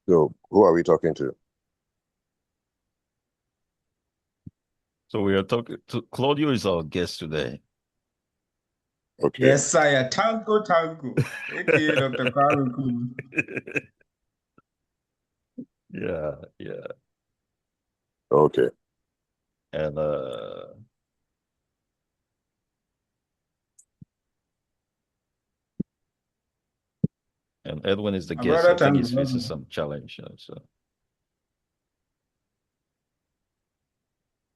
So who are we talking to? So we are talking to Claudio is our guest today. Okay. Yes, sire. Tango, tango. Okay, Dr. Kwame Nkrumah. Yeah, yeah. Okay. And Edwin is the My guest. I brother think Tango. he's facing some challenge, so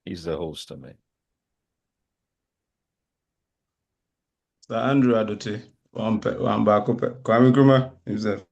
he's the host of me. Sir Andrew Adote. One back up. Kwame Nkrumah himself.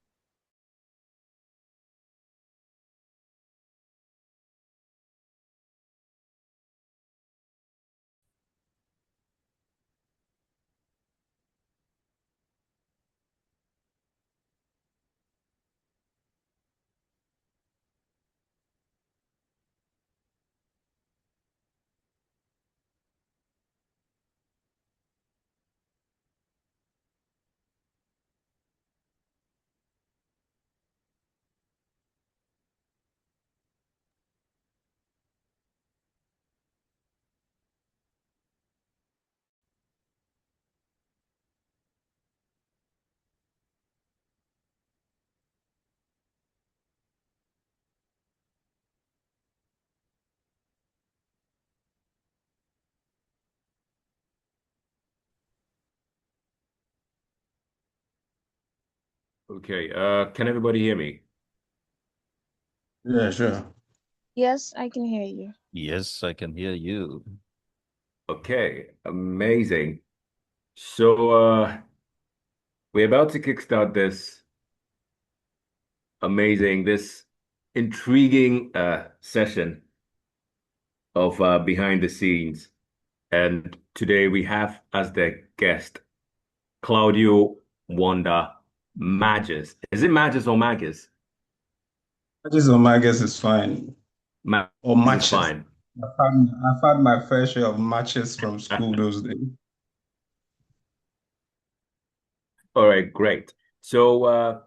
Okay, can everybody hear me? Yeah, sure. Yes, I can hear you. Yes, I can hear you. Okay, amazing. So we're about to kickstart this intriguing session of behind the scenes. And today we have as the guest Claudio Wonder Magis. Is it Magis or Magis? Matches or my guess is fine. Magis Or is matches. fine. I've had my fair share of matches from school those days. All right, great. So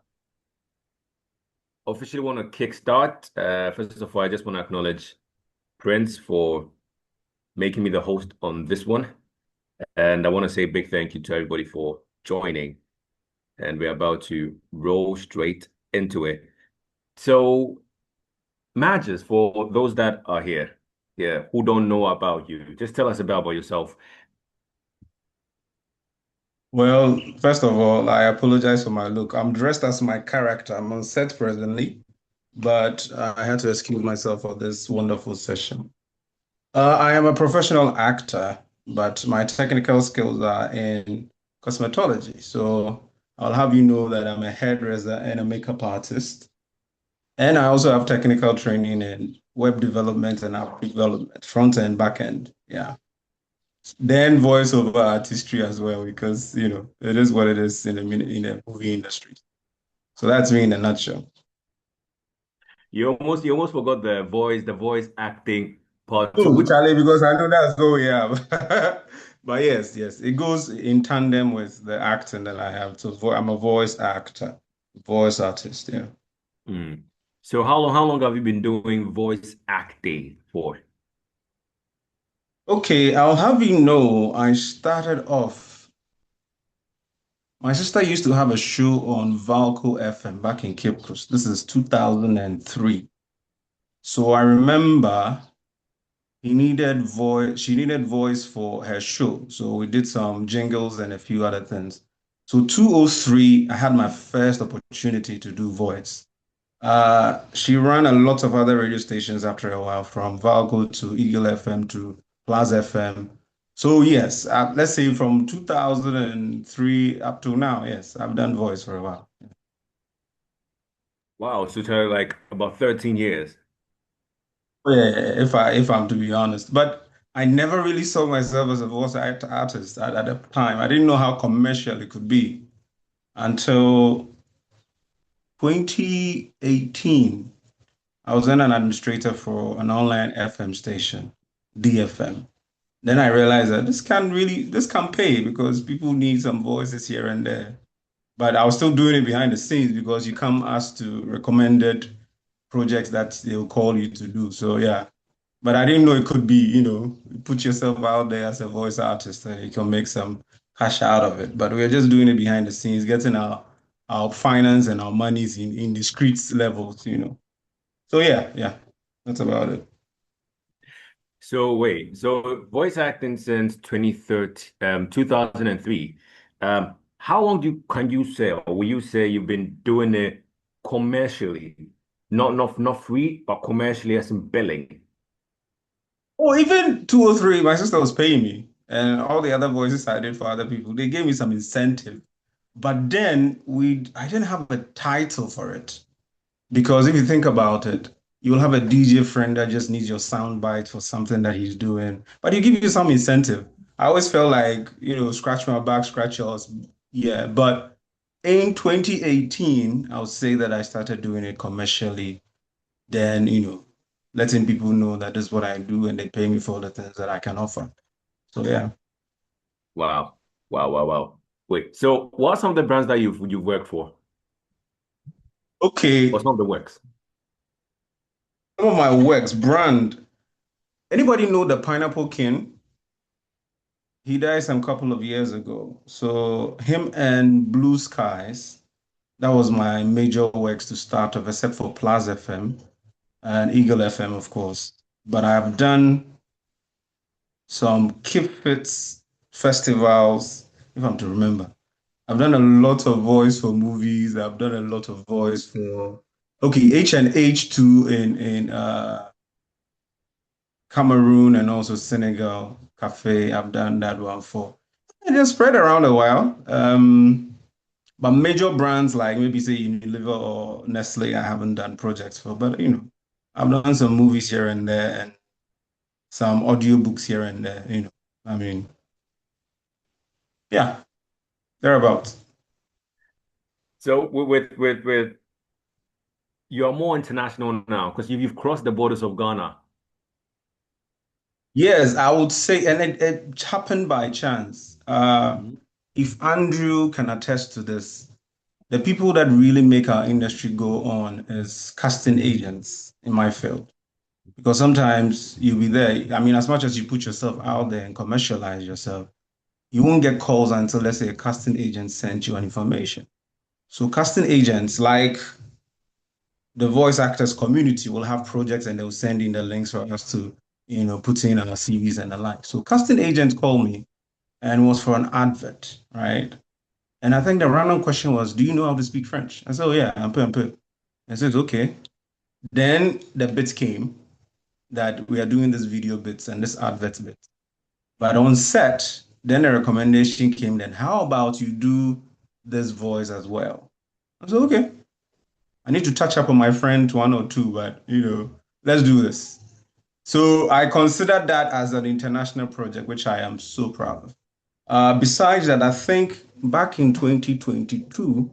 officially want to kickstart. First of all, I just want to acknowledge Prince for making me the host on this one. And I want to say a big thank you to everybody for joining. And we're about to roll straight into it. So, Magis, for those that are here, yeah, who don't know about you, just tell us about yourself. Well, first of all, I apologize for my look. I'm dressed as my character. I'm on set presently, but I had to excuse myself for this wonderful session. I am a professional actor, but my technical skills are in cosmetology. So I'll have you know that I'm a hairdresser and a makeup artist. And I also have technical training in web development and app development, front end, back end. Yeah. Then voiceover artistry as well, because it is what it is in the movie industry. So that's me in a nutshell. You almost forgot the voice acting part. So Oh, which Charlie, because I know that's all we have. But yes, yes, it goes in tandem with the acting that I have. So I'm a voice actor, voice artist. Yeah. Hmm. So how long have you been doing voice acting for? Okay, I'll have you know, I started off. My sister used to have a show on Valco FM back in Cape Coast. This is 2003. So I remember she needed voice for her show. So we did some jingles and a few other things. So 203, I had my first opportunity to do voice. She ran a lot of other radio stations after a while, from Valco to Eagle FM to Plus FM. So yes, let's say from 2003 up to now, yes, I've done voice for a while. Wow, so tell like about 13 years. Yeah, if I'm to be honest, but I never really saw myself as a artist at the time. I didn't know how commercial it could be until 2018. I was then an administrator for an online FM station, DFM. Then I realized that this can pay because people need some voices here and there. But I was still doing it behind the scenes because you come asked to recommended projects that they'll call you to do. So yeah, but I didn't know it could be, you put yourself out there as a voice artist and you can make some cash out of it. But we're just doing it behind the scenes, getting our finance and our monies in the streets levels. So yeah, that's about it. So wait, so voice acting since 2013, 2003. How long can you say, or will you say you've been doing it commercially? Not free, but commercially as in billing. Or even 203, my sister was paying me, and all the other voices I did for other people, they gave me some incentive. But then I didn't have a title for it. Because if you think about it, you'll have a DJ friend that just needs your sound bite for something that he's doing, but he give you some incentive. I always felt like, scratch my back, scratch yours. Yeah, but in 2018, I would say that I started doing it commercially. Then, letting people know that this is what I do and they pay me for the things that I can offer. So yeah. Wow. Wow, wow, wow. Wait, so what are some of the brands that you've worked for? Okay, Or some of the works? some of my works, brand. Anybody know the Pineapple King? He died some couple of years ago. So him and Blue Skies, that was my major works to start off, except for Plaza FM and Eagle FM, of course. But I've done some Keep Fits festivals, if I'm to remember. I've done a lot of voice for movies. I've done a lot of voice for H&H too in Cameroon and also Senegal Cafe. I've done that one for. It just spread around a while. But major brands like maybe say Unilever or Nestle, I haven't done projects for. But I've done some movies here and there and some audiobooks here and there. I mean, yeah, thereabouts. So with you're more international now because you've crossed the borders of Ghana. Yes, I would say, and it happened by chance. Mhm. If Andrew can attest to this, the people that really make our industry go on is casting agents in my field. Because sometimes you'll be there. I mean, as much as you put yourself out there and commercialize yourself, you won't get calls until, let's say, a casting agent sent you an information. So casting agents, like the voice actors community, will have projects and they'll send in the links for us to, put in our CVs and the like. So casting agents called me and it was for an advert, right? And I think the random question was, do you know how to speak French? I said, oh yeah, I'm peu. I said, okay. Then the bit came that we are doing this video bits and this advert bit. But on set, then the recommendation came then, how about you do this voice as well? I said, okay. I need to touch up on my friend one or two, but let's do this. So I consider that as an international project, which I am so proud of. Besides that, I think back in 2022,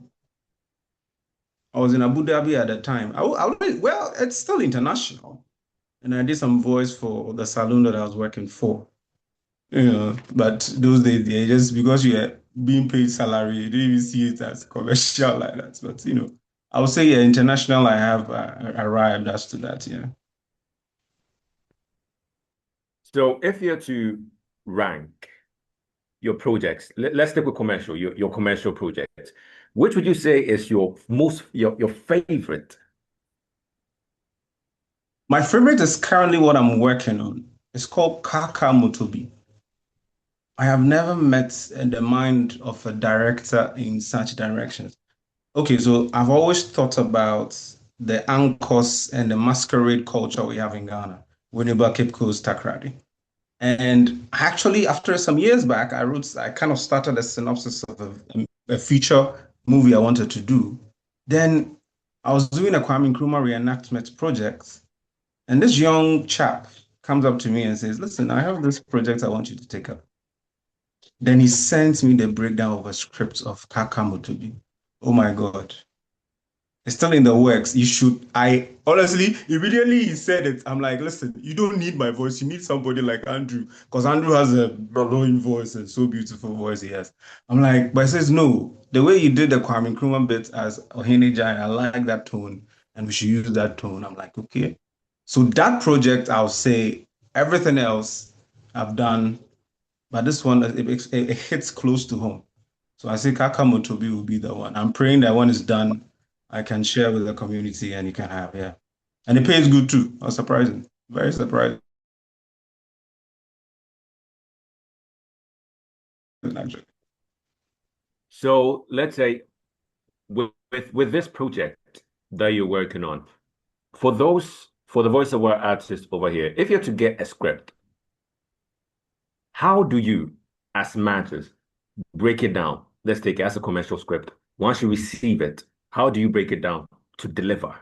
I was in Abu Dhabi at the time. Well, it's still international. And I did some voice for the salon that I was working for. But those days, yeah, just because you're being paid salary, you didn't even see it as commercial like that. But, I would say, yeah, international, I have arrived as to that, yeah. So if you're to rank your projects, let's stick with commercial, your commercial projects. Which would you say is your favorite? My favorite is currently what I'm working on. It's called Kaka Motobi. I have never met the mind of a director in such directions. Okay, so I've always thought about the anchors and the masquerade culture we have in Ghana, Winneba Cape Coast Takrady. And actually, after some years back, I kind of started a synopsis of a feature movie I wanted to do. Then I was doing a Kwame Nkrumah reenactment project, and this young chap comes up to me and says, listen, I have this project I want you to take up. Then he sends me the breakdown of a script of Kaka Motobi. Oh my God. It's still in the works. I honestly, immediately he said it. I'm like, listen, you don't need my voice. You need somebody like Andrew. Because Andrew has a blowing voice and so beautiful voice he has. I'm like, but he says, no, the way you did the Kwame Nkrumah bit as Ohenejai, I like that tone. and we should use that tone. I'm like, okay. So that project, I'll say everything else I've done, but this one, it hits close to home. So I say Kaka Motobi will be the one. I'm praying that when it's done, I can share with the community and you can have, yeah. And it pays good too. That's surprising. Very surprising, actually. So let's say with this project that you're working on, for the voiceover artists over here, if you're to get a script, how do you, as managers, break it down? Let's take it as a commercial script. Once you receive it, how do you break it down to deliver?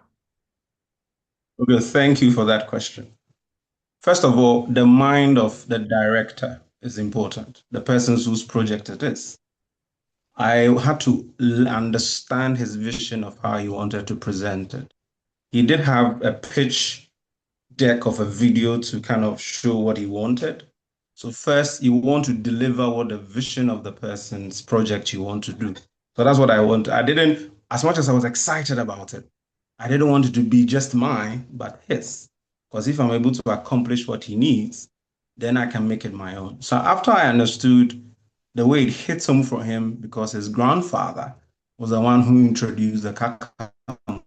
Okay, thank you for that question. First of all, the mind of the director is important, the person whose project it is. I had to understand his vision of how he wanted to present it. He did have a pitch deck of a video to kind of show what he wanted. So first, you want to deliver what the vision of the person's project you want to do. So that's what I want. I didn't, as much as I was excited about it, I didn't want it to be just mine, but his. Because if I'm able to accomplish what he needs, then I can make it my own. So after I understood the way it hits home for him, because his grandfather was the one who introduced the Kaka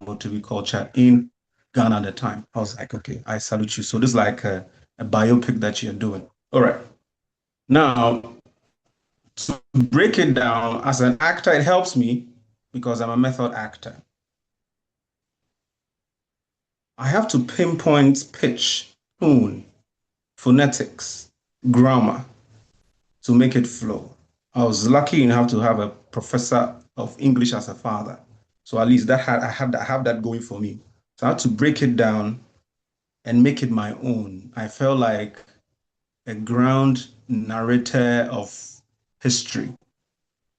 Motobi culture in Ghana at the time. I was like, okay, I salute you. So this is like a biopic that you're doing. All right. Now, to break it down, as an actor, it helps me because I'm a method actor. I have to pinpoint pitch, tone, phonetics, grammar to make it flow. I was lucky enough to have a professor of English as a father. So at least I have that going for me. So I had to break it down and make it my own. I felt like a ground narrator of history.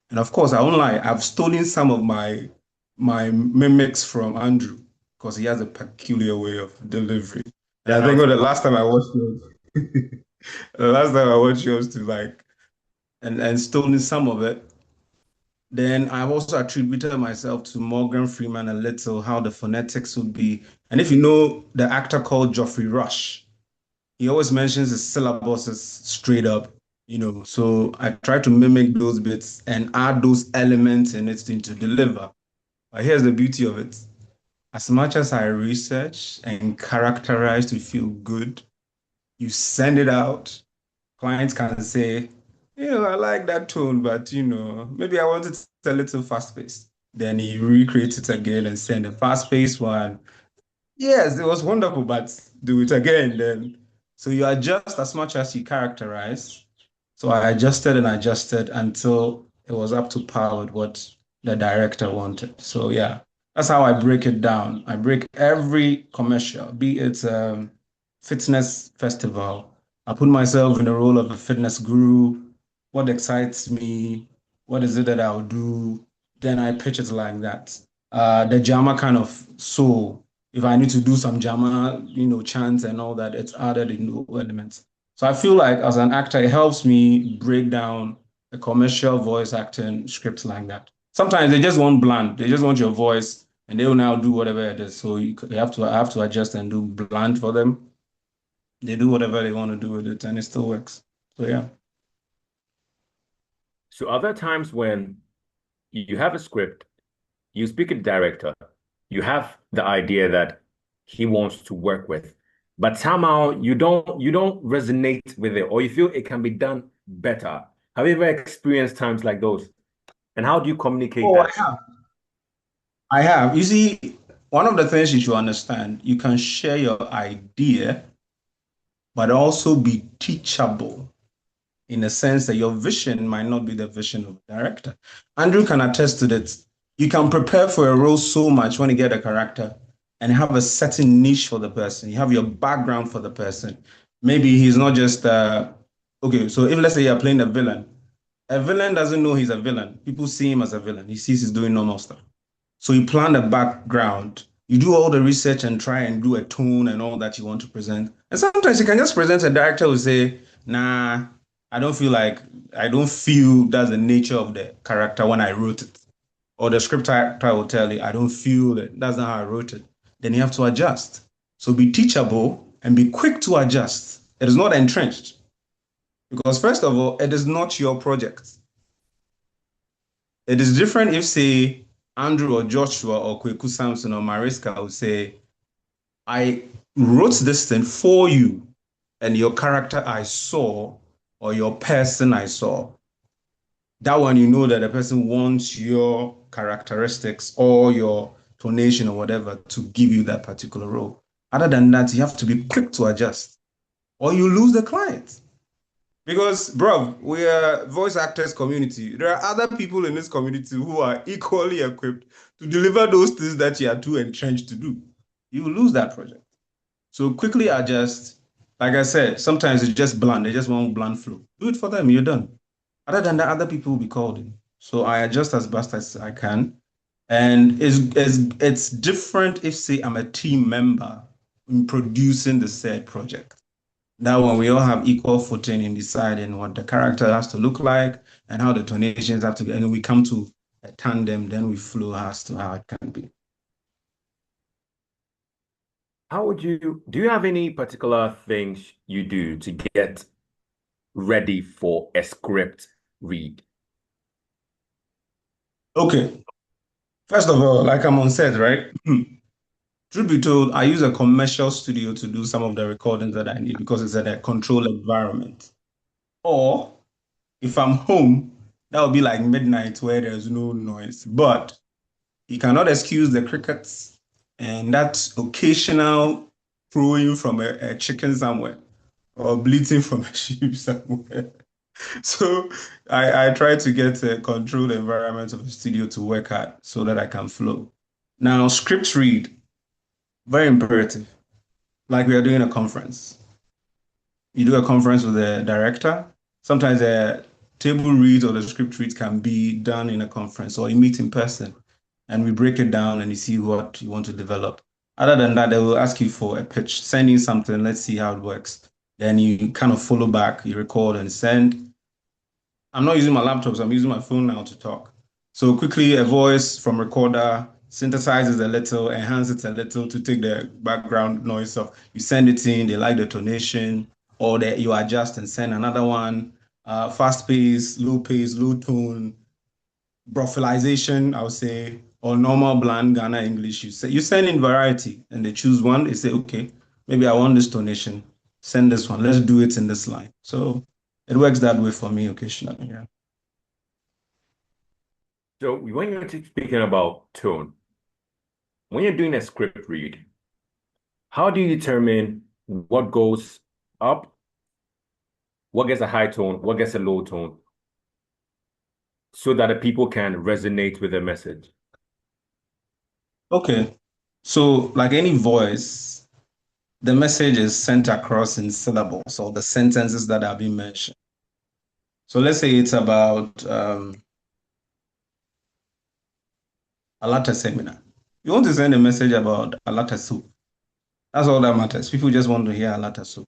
And of course, I won't lie, I've stolen some of my mimics from Andrew because he has a peculiar way of delivery. And I think the last time I watched yours, the last time I watched yours to like and stolen some of it. Then I've also attributed myself to Morgan Freeman a little, how the phonetics would be. And if you know the actor called Geoffrey Rush, he always mentions his syllabuses straight up, So I try to mimic those bits and add those elements in it to deliver. But here's the beauty of it. As much as I research and characterize to feel good, you send it out, clients can say, I like that tone, but maybe I want it a little fast-paced. Then he recreates it again and send a fast-paced one. Yes, it was wonderful, but do it again then. So you adjust as much as you characterize. So I adjusted and adjusted until it was up to par with what the director wanted. So yeah, that's how I break it down. I break every commercial, be it fitness festival. I put myself in the role of a fitness guru. What excites me? What is it that I'll do? Then I pitch it like that. The Jama kind of soul. If I need to do some Jama, chants and all that, it's added in new elements. So I feel like as an actor, it helps me break down a commercial voice acting script like that. Sometimes they just want bland. They just want your voice, and they will now do whatever it is. So I have to adjust and do bland for them. They do whatever they want to do with it, and it still works. So yeah. So other times when you have a script, you speak to the director, you have the idea that he wants to work with, but somehow you don't resonate with it, or you feel it can be done better. Have you ever experienced times like those? And how do you communicate that? I have. You see, one of the things you should understand, you can share your idea, but also be teachable in a sense that your vision might not be the vision of the director. Andrew can attest to that. You can prepare for a role so much when you get a character and have a certain niche for the person. You have your background for the person. Maybe he's not just, okay, so if let's say you're playing a villain doesn't know he's a villain. People see him as a villain. He sees he's doing normal stuff. So you plan a background, you do all the research and try and do a tone and all that you want to present. And sometimes you can just present a director who say, nah, I don't feel that's the nature of the character when I wrote it. Or the script writer will tell you, I don't feel it. That's not how I wrote it. then you have to adjust. So be teachable and be quick to adjust. It is not entrenched. Because first of all, it is not your project. It is different if, say, Andrew or Joshua or Kweku Samson or Mariska will say, I wrote this thing for you, and your character I saw, or your person I saw. That one, you know that the person wants your characteristics or your tonation or whatever to give you that particular role. Other than that, you have to be quick to adjust, or you lose the client. Because, bro, we are voice actors community. There are other people in this community who are equally equipped to deliver those things that you are too entrenched to do. You will lose that project. So quickly adjust. Like I said, sometimes it's just bland. They just want bland flow. Do it for them. You're done. Other than that, other people will be called in. So I adjust as best as I can. And it's different if, say, I'm a team member in producing the said project. That one, we all have equal footing in deciding what the character has to look like and how the tonations have to be. And we come to a tandem, then we flow as to how it can be. How would do you have any particular things you do to get ready for a script read? Okay. First of all, like I'm on set, right? Truth be told, I use a commercial studio to do some of the recordings that I need because it's at a controlled environment. Or if I'm home, that would be like midnight where there's no noise. But you cannot excuse the crickets and that occasional crowing from a chicken somewhere or bleating from a sheep somewhere. So I try to get a controlled environment of the studio to work at so that I can flow. Now, script read, very imperative. Like we are doing a conference. You do a conference with the director. Sometimes a table read or the script read can be done in a conference or you meet in person and we break it down and you see what you want to develop. Other than that, they will ask you for a pitch, send in something, let's see how it works. Then you kind of follow back, you record and send. I'm not using my laptop, so I'm using my phone now to talk. So quickly, a voice from recorder synthesizes a little, enhances it a little to take the background noise off. You send it in, they like the tonation, or you adjust and send another one. Fast pace, low tone, brophilization, I would say, or normal bland Ghana English. You send in variety, and they choose one. They say, okay, maybe I want this tonation. Send this one. Let's do it in this line. So it works that way for me occasionally. Yeah. So when you're speaking about tone, when you're doing a script read, how do you determine what goes up, what gets a high tone, what gets a low tone, so that the people can resonate with the message? Okay. So like any voice, the message is sent across in syllables or the sentences that are being mentioned. So let's say it's about a latte seminar. You want to send a message about a latte soup. That's all that matters. People just want to hear a latte soup.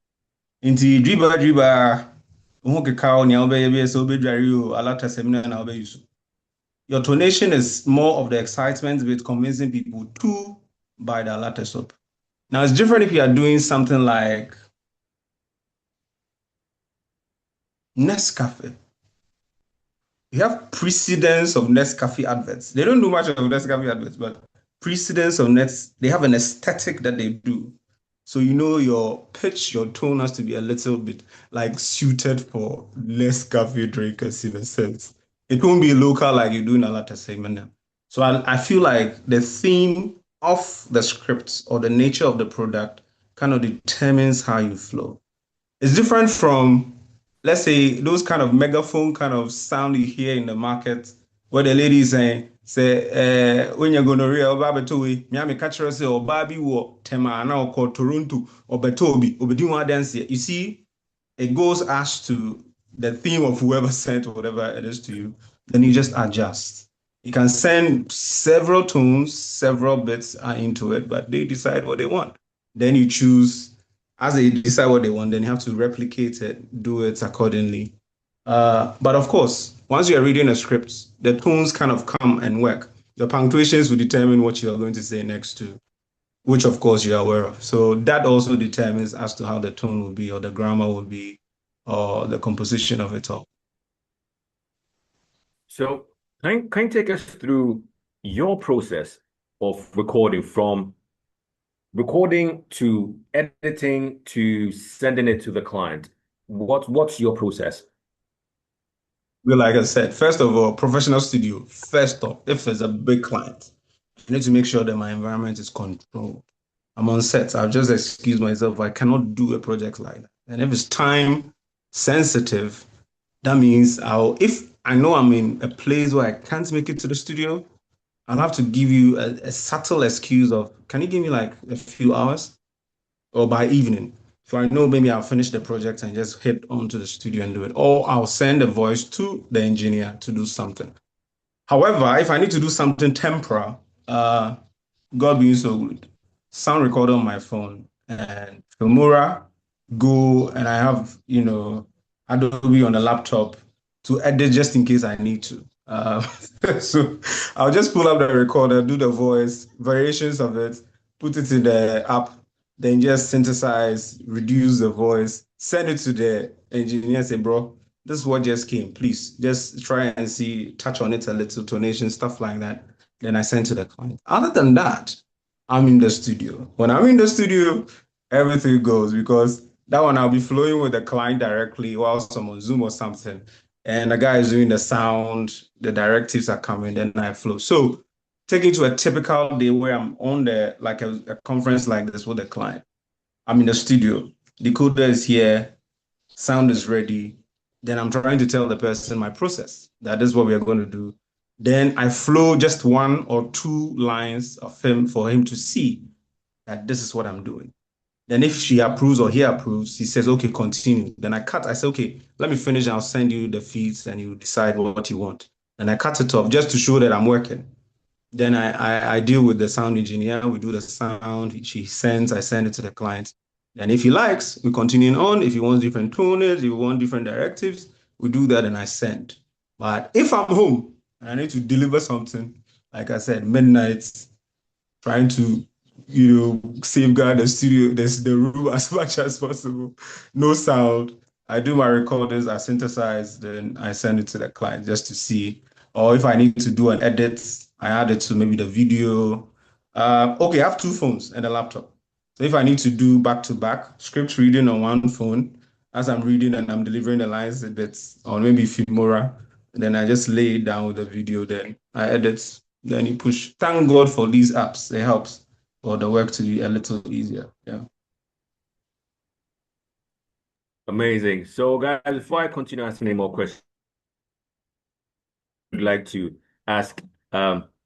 Inti driba your tonation is more of the excitement with convincing people to buy the latte soup. Now it's different if you are doing something like Nescafe. You have precedence of Nescafe adverts. They don't do much of Nescafe adverts, but precedence of they have an aesthetic that they do. So you know your pitch, your tone has to be a little bit like suited for Nescafe drinkers in a sense. It won't be local like you do in a latte segment. So I feel like the theme of the script or the nature of the product kind of determines how you flow. It's different from, let's say, those kind of megaphone kind of sound you hear in the market where the lady is saying, when you're going to real Babatowi, Miami catcher say, or Babi wo Temana or called Toronto or Betobi or Bedima dance. You see, it goes as to the theme of whoever sent or whatever it is to you, then you just adjust. You can send several tones, several bits are into it, but they decide what they want. Then you choose, as they decide what they want, then you have to replicate it, do it accordingly. But of course, once you're reading a script, the tones kind of come and work. The punctuations will determine what you're going to say next to which of course you're aware of. So that also determines as to how the tone will be or the grammar will be or the composition of it all. So can you take us through your process of recording, from recording to editing to sending it to the client? What's your process? Well, like I said, first of all, professional studio, first off, if it's a big client, I need to make sure that my environment is controlled. I'm on set. I'll just excuse myself. I cannot do a project like that. And if it's time sensitive, that means if I know I'm in a place where I can't make it to the studio, I'll have to give you a subtle excuse of, can you give me like a few hours or by evening? So I know maybe I'll finish the project and just head on to the studio and do it. Or I'll send a voice to the engineer to do something. However, if I need to do something temporal, God being so good, sound recorder on my phone and Filmora, Go, and I have, Adobe on the laptop to edit just in case I need to. So I'll just pull up the recorder, do the voice, variations of it, put it in the app, then just synthesize, reduce the voice, send it to the engineer, say, bro, this is what just came. Please just try and see, touch on it a little, tonation, stuff like that. Then I send to the client. Other than that, I'm in the studio. When I'm in the studio, everything goes because that one I'll be flowing with the client directly whilst I'm on Zoom or something. And the guy is doing the sound, the directives are coming, then I flow. So taking to a typical day where I'm on like a conference like this with a client. I'm in the studio, decoder is here, sound is ready. Then I'm trying to tell the person my process, that is what we are going to do. Then I flow just one or two lines of him for him to see that this is what I'm doing. Then if she approves or he approves, he says, okay, continue. Then I cut. I say, okay, let me finish. I'll send you the feeds and you decide what you want. And I cut it off just to show that I'm working. Then I deal with the sound engineer. We do the sound. She sends. I send it to the client. And if he likes, we continue on. If he wants different toners, if he wants different directives, we do that and I send. But if I'm home and I need to deliver something, like I said, midnight, trying to safeguard the studio, the room as much as possible. No sound. I do my recordings, I synthesize, then I send it to the client just to see. Or if I need to do an edit, I add it to maybe the video. Okay, I have two phones and a laptop. So if I need to do back-to-back script reading on one phone, as I'm reading and I'm delivering the lines a bit, or maybe Filmora, then I just lay it down with the video, then I edit, then you push. Thank God for these apps. It helps for the work to be a little easier. Yeah. Amazing. So, guys, before I continue asking any more questions, I'd like to ask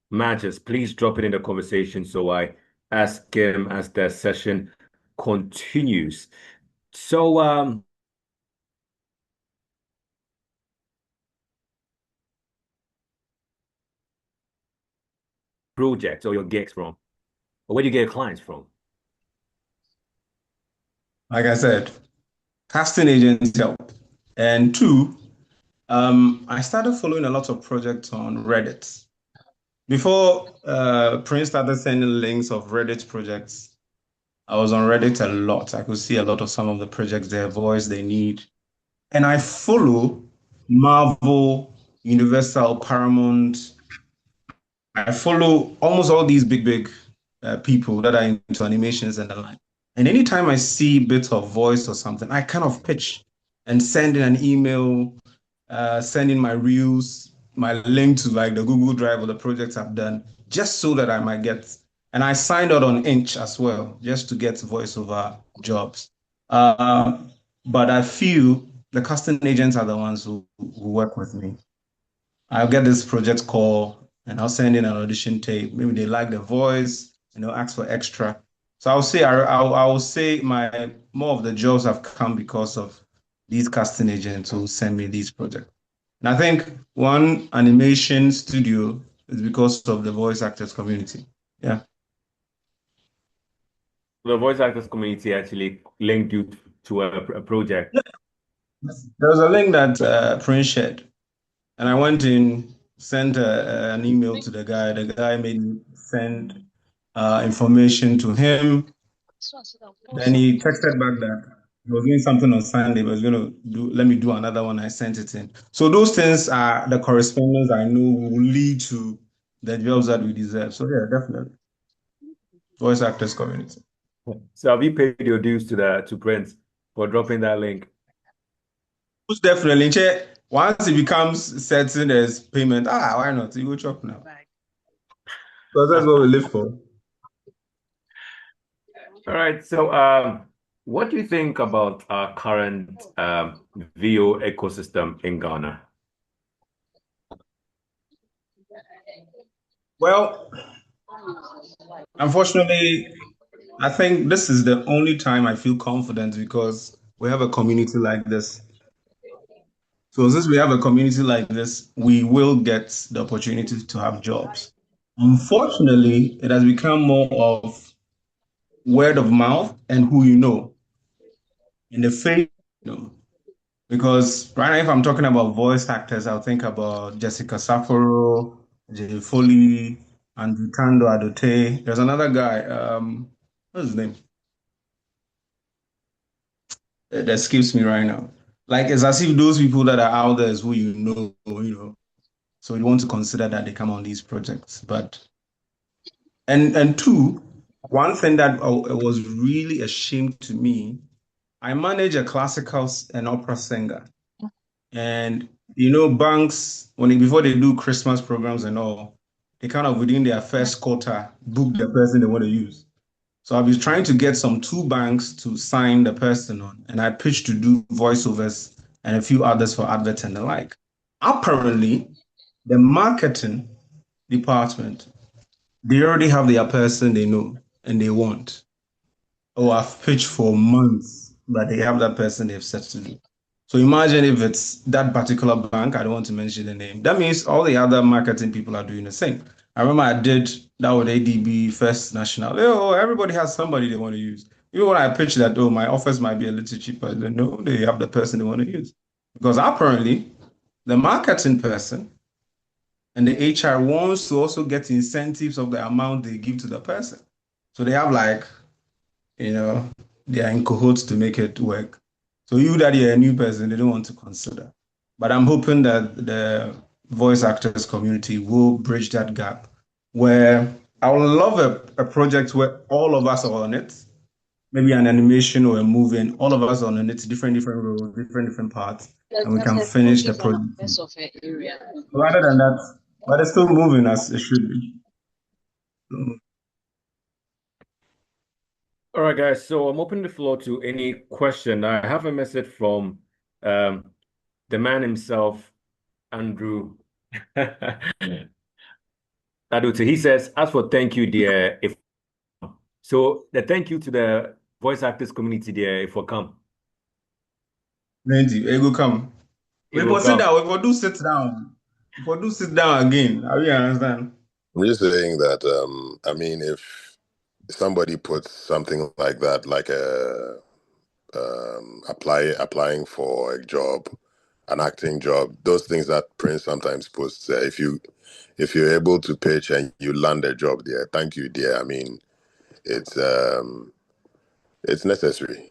Magis, please drop it in the conversation so I ask him as the session continues. So, projects or your gigs from, or where do you get clients from? Like I said, casting agents help. And two, I started following a lot of projects on Reddit. Before Prince started sending links of Reddit projects, I was on Reddit a lot. I could see a lot of some of the projects, their voice they need. And I follow Marvel, Universal, Paramount. I follow almost all these big people that are into animations and the like. And anytime I see bits of voice or something, I kind of pitch and send in an email, send in my reels, my link to like the Google Drive or the projects I've done, just so that I might get. And I signed out on Inch as well, just to get voiceover jobs. But I feel the casting agents are the ones who work with me. I'll get this project call and I'll send in an audition tape. Maybe they like the voice and they'll ask for extra. So I will say my more of the jobs have come because of these casting agents who send me these projects. And I think one animation studio is because of the voice actors community. Yeah. The voice actors community actually linked you to a project. There was a link that Prince shared, and I went in, sent an email to the guy. The guy made me send information to him. Then he texted back that he was doing something on Sunday, but he was going to let me do another one. I sent it in. So those things are the correspondence I know will lead to the jobs that we deserve. So yeah, definitely. Voice actors community. So have you paid your dues to Prince for dropping that link? Most definitely. Once it becomes certain as payment, why not? You go chop now. Because that's what we live for. All right. So what do you think about our current VO ecosystem in Ghana? Well, unfortunately, I think this is the only time I feel confident because we have a community like this. So since we have a community like this, we will get the opportunity to have jobs. Unfortunately, it has become more of word of mouth and who you know in the face, Because right now, if I'm talking about voice actors, I'll think about Jessica Sapporo, Jay Foley, Andrew Tando Adote. There's another guy, what's his name? That escapes me right now. Like it's as if those people that are out there is who you know. So you want to consider that they come on these projects. But and two, one thing that was really a shame to me, I manage a classical and opera singer. And banks before they do Christmas programs and all, they kind of within their first quarter book the person they want to use. So I was trying to get two banks to sign the person on, and I pitched to do voiceovers and a few others for adverts and the like. Apparently, the marketing department, they already have their person they know and they want. Oh, I've pitched for months, but they have that person they've set to do. So imagine if it's that particular bank, I don't want to mention the name. That means all the other marketing people are doing the same. I remember I did that with ADB, First National. Oh, everybody has somebody they want to use. Even when I pitched that, my offers might be a little cheaper, they know they have the person they want to use. Because apparently, the marketing person and the HR wants to also get incentives of the amount they give to the person. So they have they are in cohorts to make it work. So you that you're a new person, they don't want to consider. But I'm hoping that the voice actors community will bridge that gap where I would love a project where all of us are on it, maybe an animation or a movie, and all of us are on it, different roles, different parts, and we can finish the project. Rather than that, but it's still moving as it should be. All right, guys. So I'm opening the floor to any question. I have a message from the man himself, Andrew Adutu. He says, as for thank you, dear, so the thank you to the voice actors community, dear, if we come. Plenty, it will come. It We will will sit come. down. We will do sit down. We will do sit down again. Are you understand? I'm just saying that, I mean, if somebody puts something like that, like applying for a job, an acting job, those things that Prince sometimes posts, if you're able to pitch and you land a job there, thank you, dear. I mean, it's necessary,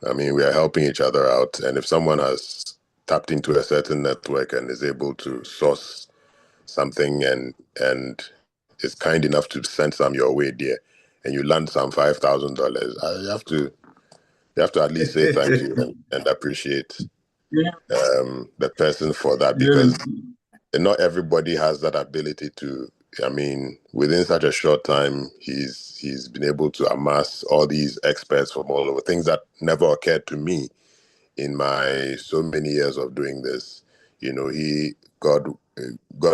I mean, we are helping each other out, and if someone has tapped into a certain network and is able to source something and is kind enough to send some your way, dear, and you land some $5,000, you have to at least say thank you and appreciate Yeah. the person for that, because not everybody has that ability to. I mean, within such a short time, he's been able to amass all these experts from all over, things that never occurred to me in my so many years of doing this. God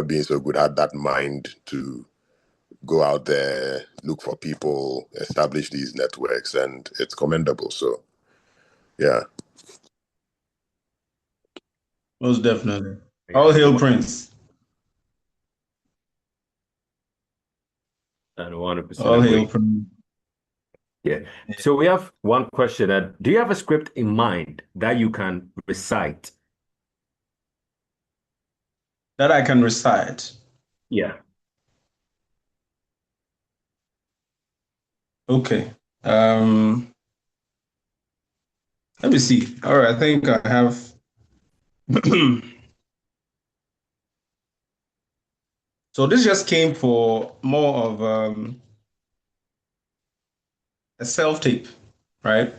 being so good, had that mind to go out there, look for people, establish these networks, and it's commendable. So, yeah. Most definitely. All hail Prince. And 100% All hail agree. Prince. Yeah. So we have one question. Do you have a script in mind that you can recite? That I can recite. Yeah. Okay. Let me see. All right, I think I have. So this just came for more of a self-tape, right?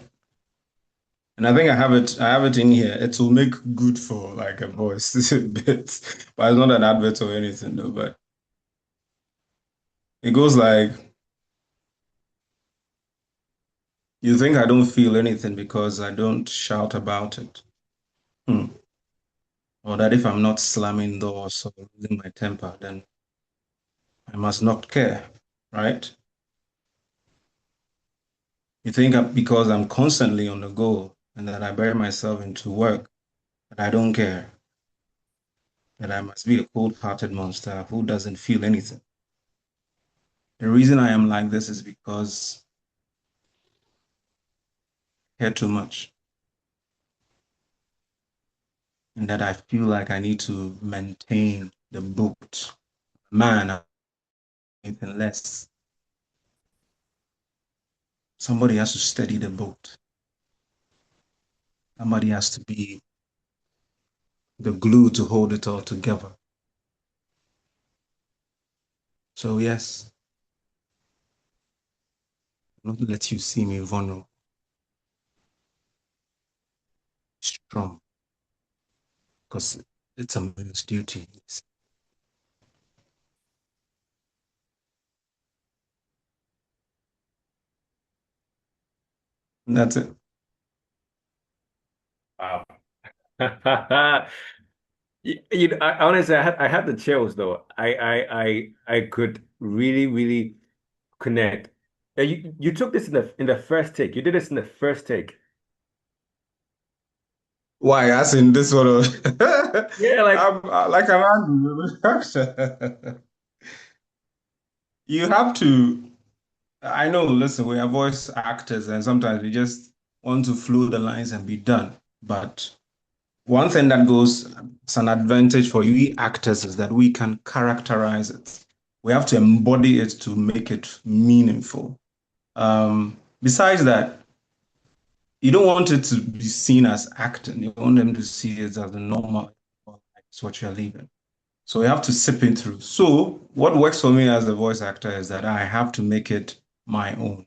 And I think I have it in here. It will make good for like a voice bit, but it's not an advert or anything though. But it goes like, you think I don't feel anything because I don't shout about it. Hmm. Or that if I'm not slamming doors or losing my temper, then I must not care, right? You think because I'm constantly on the go and that I bury myself into work, that I don't care, that I must be a cold-hearted monster who doesn't feel anything. The reason I am like this is because I care too much and that I feel like I need to maintain the boat. Man, anything less. Somebody has to steady the boat. Somebody has to be the glue to hold it all together. So yes, not let you see me vulnerable, strong, because it's a man's duty. And that's it. Wow. I honestly, I had the chills though. I could really connect. You took this in the first take. You did this in the first take. Why? As in this sort of, Yeah, like I'm like an angry. You have to. I know. Listen, we are voice actors, and sometimes we just want to flow the lines and be done. But one thing that goes as an advantage for we actors is that we can characterize it. We have to embody it to make it meaningful. Besides that, you don't want it to be seen as acting. You want them to see it as a normal, it's what you're leaving. So you have to sip it through. So what works for me as a voice actor is that I have to make it my own.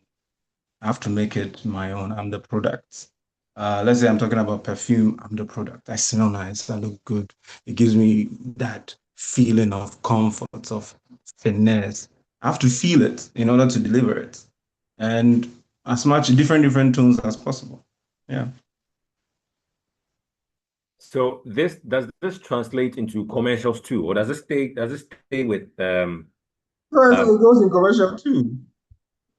I have to make it my own. I'm the product. Let's say I'm talking about perfume. I'm the product. I smell nice. I look good. It gives me that feeling of comfort, of finesse. I have to feel it in order to deliver it. And as much different tones as possible. Yeah. so this does this translate into commercials too, or does it stay with Well, um so it goes in commercial too.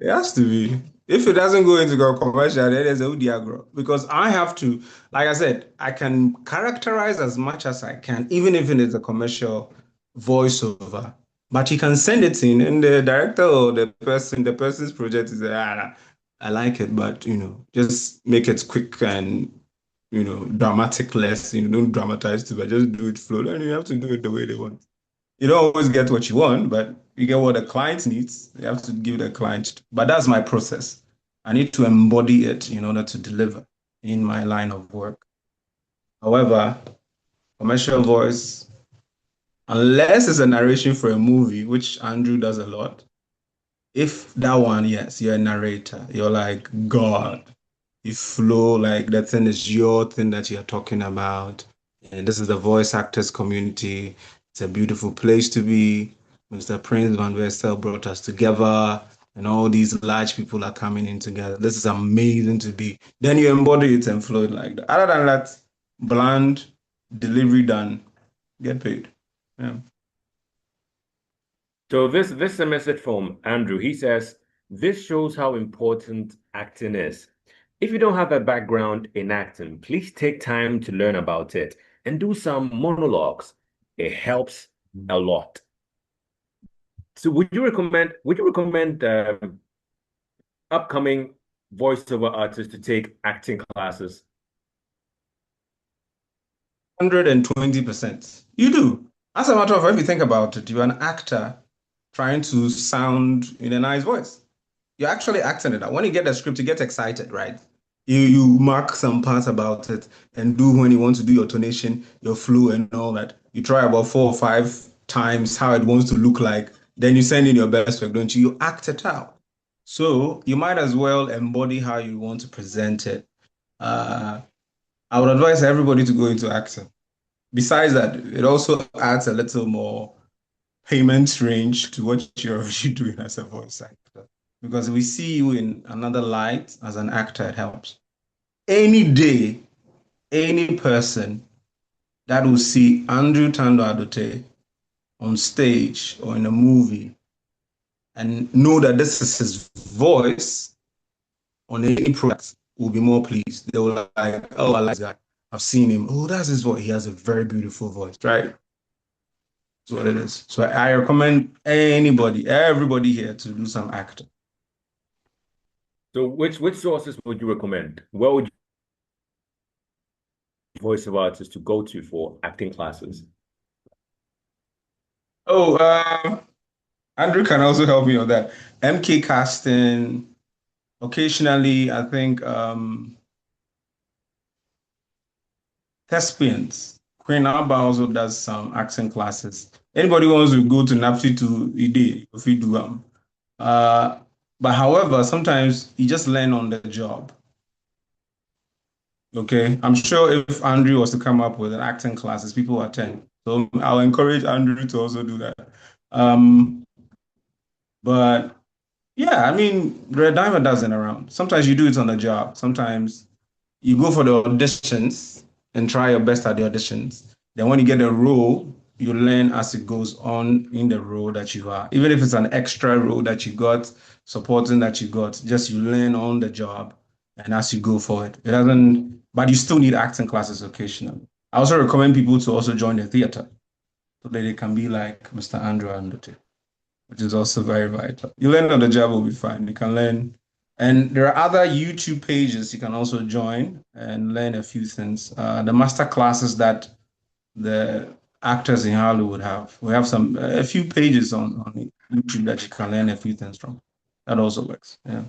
It has to be. If it doesn't go into a commercial, then there's a Udiagro. Because I have to, like I said, I can characterize as much as I can, even if it is a commercial voiceover. But you can send it in, and the director or the person's project is I like it, but just make it quick and dramatic less. Don't dramatize too, but just do it flow. And you have to do it the way they want. You don't always get what you want, but you get what the client needs. You have to give the client. But that's my process. I need to embody it in order to deliver in my line of work. However, commercial voice, unless it's a narration for a movie, which Andrew does a lot, if that one, yes, you're a narrator. You're like God. You flow like that thing is your thing that you're talking about. And this is the voice actors community. It's a beautiful place to be. Mr. Prince Van Vestel brought us together, and all these large people are coming in together. This is amazing to be. Then you embody it and flow it like that. Other than that, bland delivery done, get paid. Yeah. so this is a message from Andrew. He says, this shows how important acting is. If you don't have a background in acting, please take time to learn about it and do some monologues. It helps a lot. So would you recommend upcoming voiceover artists to take acting classes? 120%. You do. As a matter of fact, if you think about it, you're an actor trying to sound in a nice voice. You're actually acting it out. When you get the script, you get excited, right? You mark some parts about it and do when you want to do your tonation, your flow and all that. You try about 4 or 5 times how it wants to look like. Then you send in your best work, don't you? You act it out. So you might as well embody how you want to present it. I would advise everybody to go into acting. Besides that, it also adds a little more payment range to what you're already doing as a voice actor. Because we see you in another light as an actor, it helps. Any day, any person that will see Andrew Tando Adote on stage or in a movie and know that this is his voice on any product will be more pleased. They will like, oh, I like that. I've seen him. Oh, that's his voice. He has a very beautiful voice, right? That's what it is. So I recommend everybody here to do some acting. So which sources would you recommend? Where would you voiceover artists to go to for acting classes? Oh, Andrew can also help me on that. MK Casting, occasionally, I think Thespians. Queen Alba also does some acting classes. Anybody wants to go to NAPTI to ED, if you do but however, sometimes you just learn on the job. Okay, I'm sure if Andrew was to come up with an acting classes, people attend. So I'll encourage Andrew to also do that. But yeah, I mean, there are dime a dozen around. Sometimes you do it on the job. Sometimes you go for the auditions and try your best at the auditions. Then when you get a role, you learn as it goes on in the role that you are. Even if it's an extra role that you got, supporting that you got, just you learn on the job and as you go for it. It doesn't, but you still need acting classes occasionally. I also recommend people to also join the theater so that they can be like Mr. Andrew Andote, which is also very vital. You learn on the job will be fine. You can learn. And there are other YouTube pages you can also join and learn a few things. The master classes that the actors in Hollywood have. We have a few pages on YouTube that you can learn a few things from. That also works. Yeah.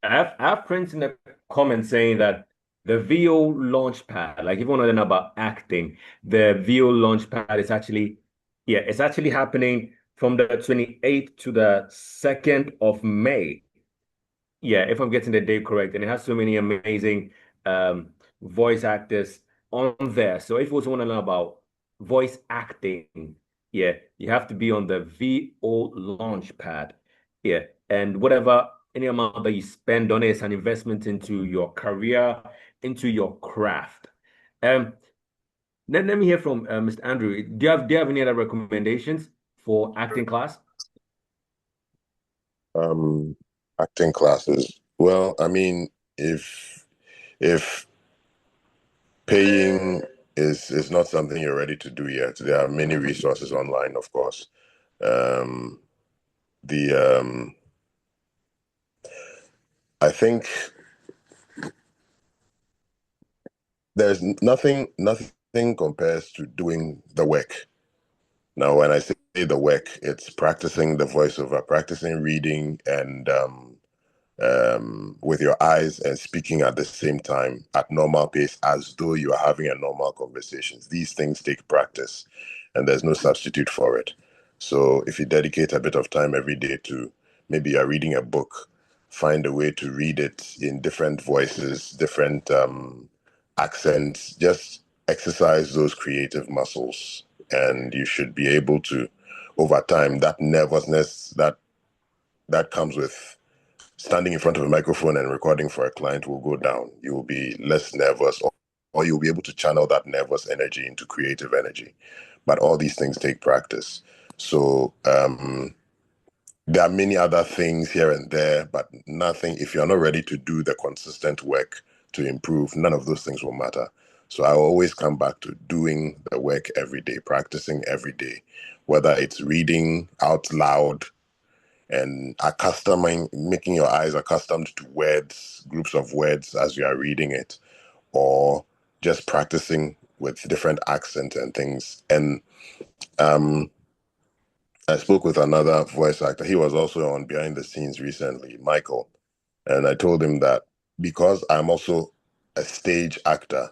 I've friends in the comments saying that the VO Launchpad, like if you want to learn about acting, the VO Launchpad is actually, yeah, it's actually happening from the 28th to the 2nd of May. Yeah, if I'm getting the date correct, and it has so many amazing voice actors on there. So if you also want to learn about voice acting, yeah, you have to be on the VO Launchpad. Yeah, and whatever any amount that you spend on it is an investment into your career, into your craft. Let me hear from Mr. Andrew. Do you have any other recommendations for acting class? Acting classes. Well, I mean, if paying is not something you're ready to do yet, there are many resources online, of course. Um, the I think there's nothing compares to doing the work. Now, when I say the work, it's practicing the voiceover, practicing reading and with your eyes and speaking at the same time at normal pace as though you are having a normal conversation. These things take practice and there's no substitute for it. So if you dedicate a bit of time every day to maybe you're reading a book, find a way to read it in different voices, different accents, just exercise those creative muscles and you should be able to, over time, that nervousness that comes with standing in front of a microphone and recording for a client will go down. You will be less nervous, or you'll be able to channel that nervous energy into creative energy. But all these things take practice. So there are many other things here and there, but nothing, if you're not ready to do the consistent work to improve, none of those things will matter. So I always come back to doing the work every day, practicing every day, whether it's reading out loud, and making your eyes accustomed to words, groups of words as you are reading it, or just practicing with different accents and things. And I spoke with another voice actor. He was also on behind the scenes recently, Michael. And I told him that because I'm also a stage actor,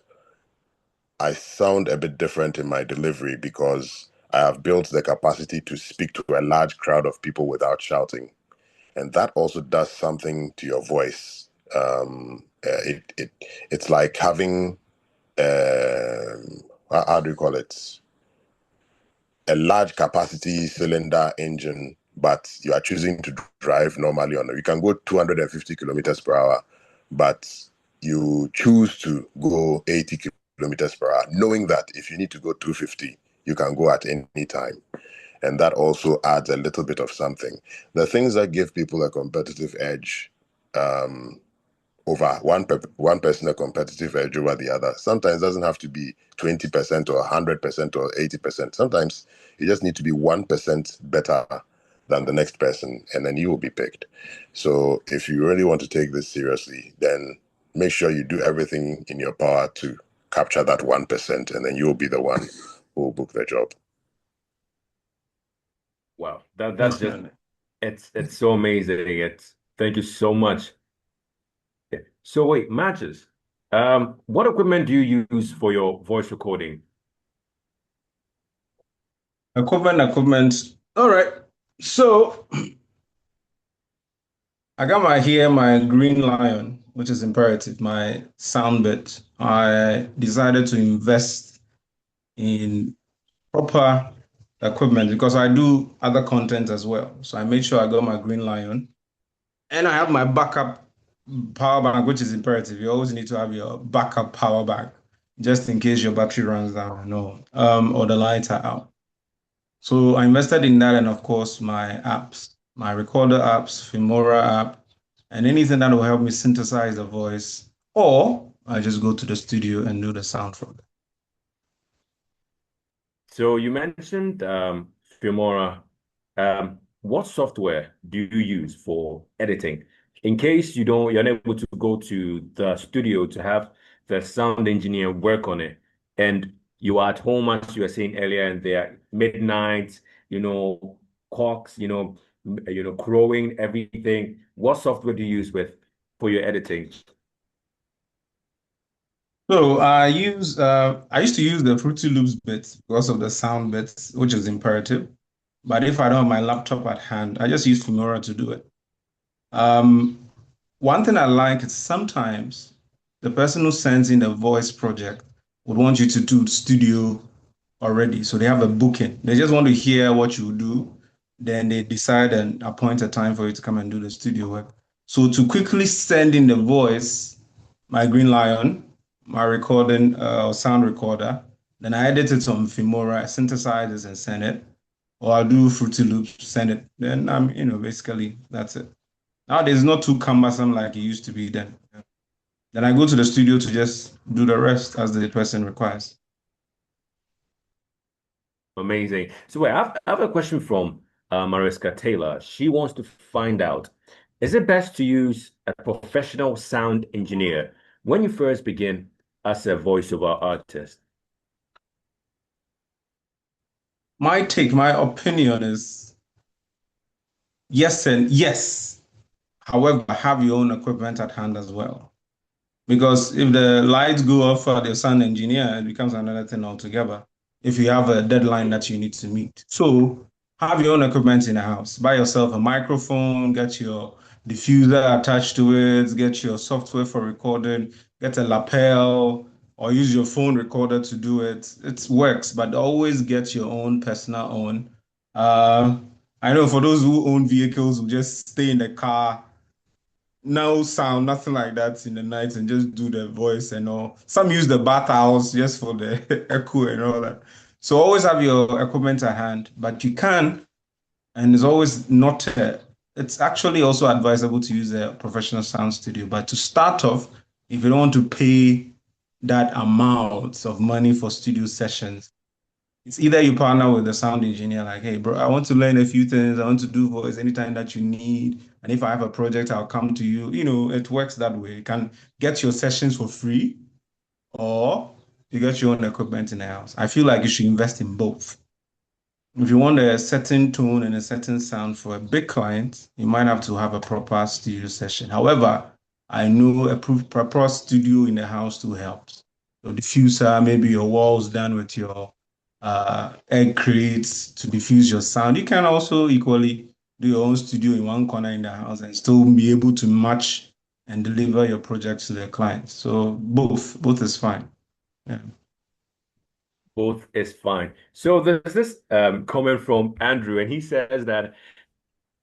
I sound a bit different in my delivery because I have built the capacity to speak to a large crowd of people without shouting. And that also does something to your voice. It's like having, how do you call it? A large capacity cylinder engine, but you are choosing to drive normally on it. You can go 250 kilometers per hour, but you choose to go 80 kilometers per hour, knowing that if you need to go 250, you can go at any time. And that also adds a little bit of something. The things that give people a competitive edge, over one person a competitive edge over the other. Sometimes it doesn't have to be 20% or 100% or 80%. Sometimes you just need to be 1% better than the next person, and then you will be picked. So if you really want to take this seriously, then make sure you do everything in your power to capture that 1%, and then you'll be the one who will book the job. Wow, that's just Definitely. it's so amazing. Thank you so much. So wait, Matches. What equipment do you use for your voice recording? Equipment. All right. So I got my Green Lion, which is imperative, my sound bit. I decided to invest in proper equipment because I do other content as well. So I made sure I got my Green Lion. And I have my backup power bank, which is imperative. You always need to have your backup power bank just in case your battery runs down, or the lights are out. So I invested in that, and of course my apps, my recorder apps, Filmora app, and anything that will help me synthesize the voice, or I just go to the studio and do the sound from there. So you mentioned Filmora. What software do you use for editing? In case you're unable to go to the studio to have the sound engineer work on it, and you are at home, as you were saying earlier, and they're midnight, clocks, crowing, everything. What software do you use for your editing? So I used to use the Fruity Loops bits because of the sound bits, which is imperative. But if I don't have my laptop at hand, I just use Filmora to do it. Um, One thing I like is sometimes the person who sends in the voice project would want you to do studio already. So they have a booking. They just want to hear what you do. Then they decide and appoint a time for you to come and do the studio work. So to quickly send in the voice, my Green Lion, my recording or sound recorder, then I edit it on Filmora, I synthesize it and send it. Or I'll do Fruity Loops, send it. Then basically that's it. Nowadays, it's not too cumbersome like it used to be then. Then I go to the studio to just do the rest as the person requires. Amazing. So wait, I have a question from Mariska Taylor. She wants to find out, is it best to use a professional sound engineer when you first begin as a voiceover artist? My opinion is yes and yes. However, have your own equipment at hand as well. Because if the lights go off for the sound engineer, it becomes another thing altogether. If you have a deadline that you need to meet. So have your own equipment in the house. Buy yourself a microphone, get your diffuser attached to it, get your software for recording, get a lapel, or use your phone recorder to do it. It works, but always get your own personal own. Uh, I know for those who own vehicles who just stay in the car, no sound, nothing like that in the night, and just do the voice and all. Some use the bathhouse just for the echo and all that. So always have your equipment at hand, but you can, and it's always not. It's actually also advisable to use a professional sound studio, but to start off, if you don't want to pay that amount of money for studio sessions, it's either you partner with the sound engineer, like, hey, bro, I want to learn a few things. I want to do voice anytime that you need. And if I have a project, I'll come to you. It works that way. You can get your sessions for free or you get your own equipment in the house. I feel like you should invest in both. If you want a certain tone and a certain sound for a big client, you might have to have a proper studio session. However, I know a proper studio in the house too helps. Your diffuser, maybe your walls done with your egg crates to diffuse your sound. You can also equally do your own studio in one corner in the house and still be able to match and deliver your project to the client. So both is fine. Yeah. Both is fine. So there's this comment from Andrew, and he says that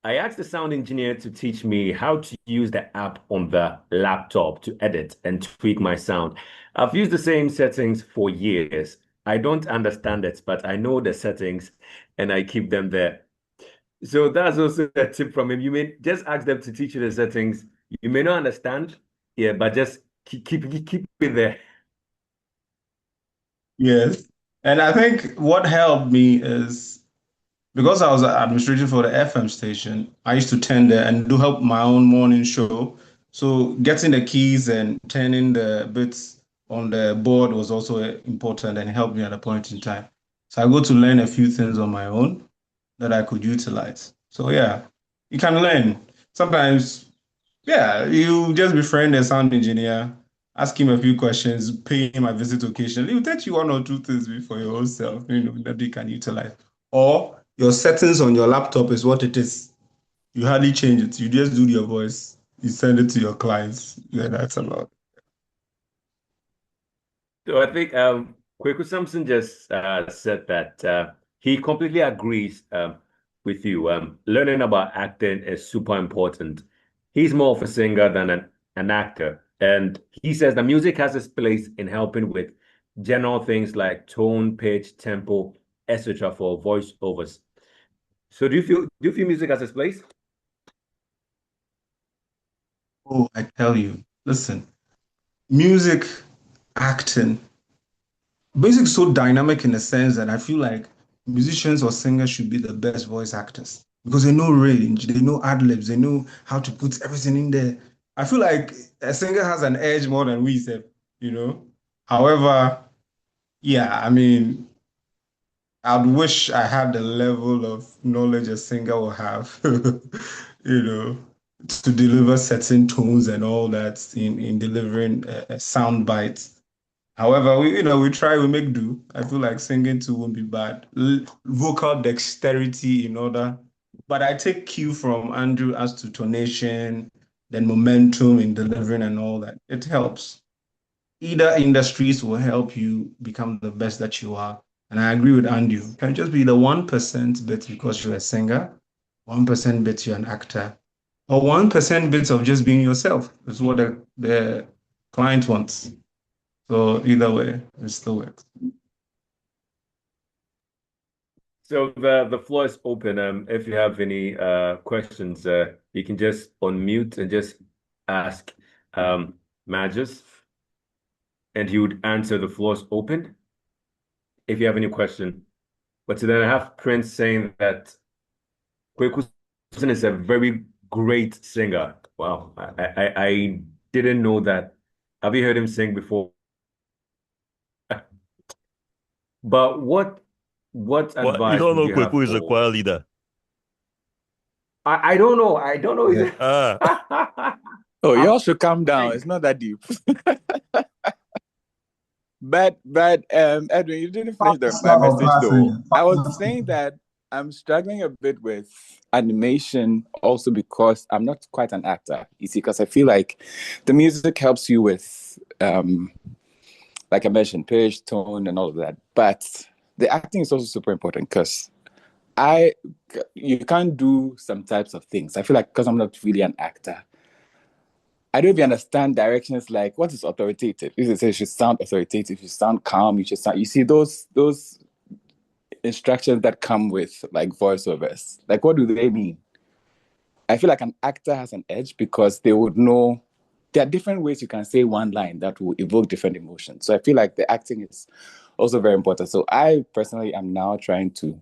I asked the sound engineer to teach me how to use the app on the laptop to edit and tweak my sound. I've used the same settings for years. I don't understand it, but I know the settings and I keep them there. So that's also a tip from him. You may just ask them to teach you the settings. You may not understand, yeah, but just keep it there. Yes. And I think what helped me is because I was administrating for the FM station, I used to tend there and do help my own morning show. So getting the keys and turning the bits on the board was also important and helped me at a point in time. So I go to learn a few things on my own that I could utilize. So yeah, you can learn. Sometimes, yeah, you just befriend a sound engineer, ask him a few questions, pay him a visit occasionally. He'll teach you one or two things for your own self, that you can utilize. Or your settings on your laptop is what it is. You hardly change it. You just do your voice. You send it to your clients. Yeah, that's a lot. So I think Kweku Sampson just said that he completely agrees with you. Learning about acting is super important. He's more of a singer than an actor. And he says that music has its place in helping with general things like tone, pitch, tempo, etc. for voiceovers. So do you feel music has its place? Oh, I tell you, listen, music, acting, music is so dynamic in the sense that I feel like musicians or singers should be the best voice actors because they know range, they know ad libs, they know how to put everything in there. I feel like a singer has an edge more than we say, you know. However, yeah, I mean, I'd wish I had the level of knowledge a singer will have, you know, to deliver certain tones and all that in delivering a sound bites. However, we try, we make do. I feel like singing too won't be bad. Vocal dexterity in order. But I take cue from Andrew as to tonation, then momentum in delivering and all that. It helps. Either industries will help you become the best that you are. And I agree with Andrew. You can just be the 1% bit because you're a singer, 1% bit you're an actor, or 1% bit of just being yourself. Is what the client wants. So either way, it still works. So the floor is open. If you have any questions, you can just unmute and just ask Magis, and he would answer. The floor is open if you have any question. But then I have Prince saying that Kweku Sampson is a very great singer. Wow, I didn't know that. Have you heard him sing before? But what What? You advice don't would know you have Kweku is a for? choir leader. I don't know. I don't know. Ah, Oh, y'all should calm down. It's not that deep. But Edwin, you didn't finish my message though. I was saying that I'm struggling a bit with animation also because I'm not quite an actor. You see, because I feel like the music helps you with like I mentioned, pitch, tone, and all of that. But the acting is also super important because you can't do some types of things. I feel like because I'm not really an actor, I don't even understand directions like what is authoritative. If it says you should sound authoritative, you should sound calm, you should sound. You see those instructions that come with like voiceovers. Like what do they mean? I feel like an actor has an edge because they would know there are different ways you can say one line that will evoke different emotions. So I feel like the acting is also very important. So I personally am now trying to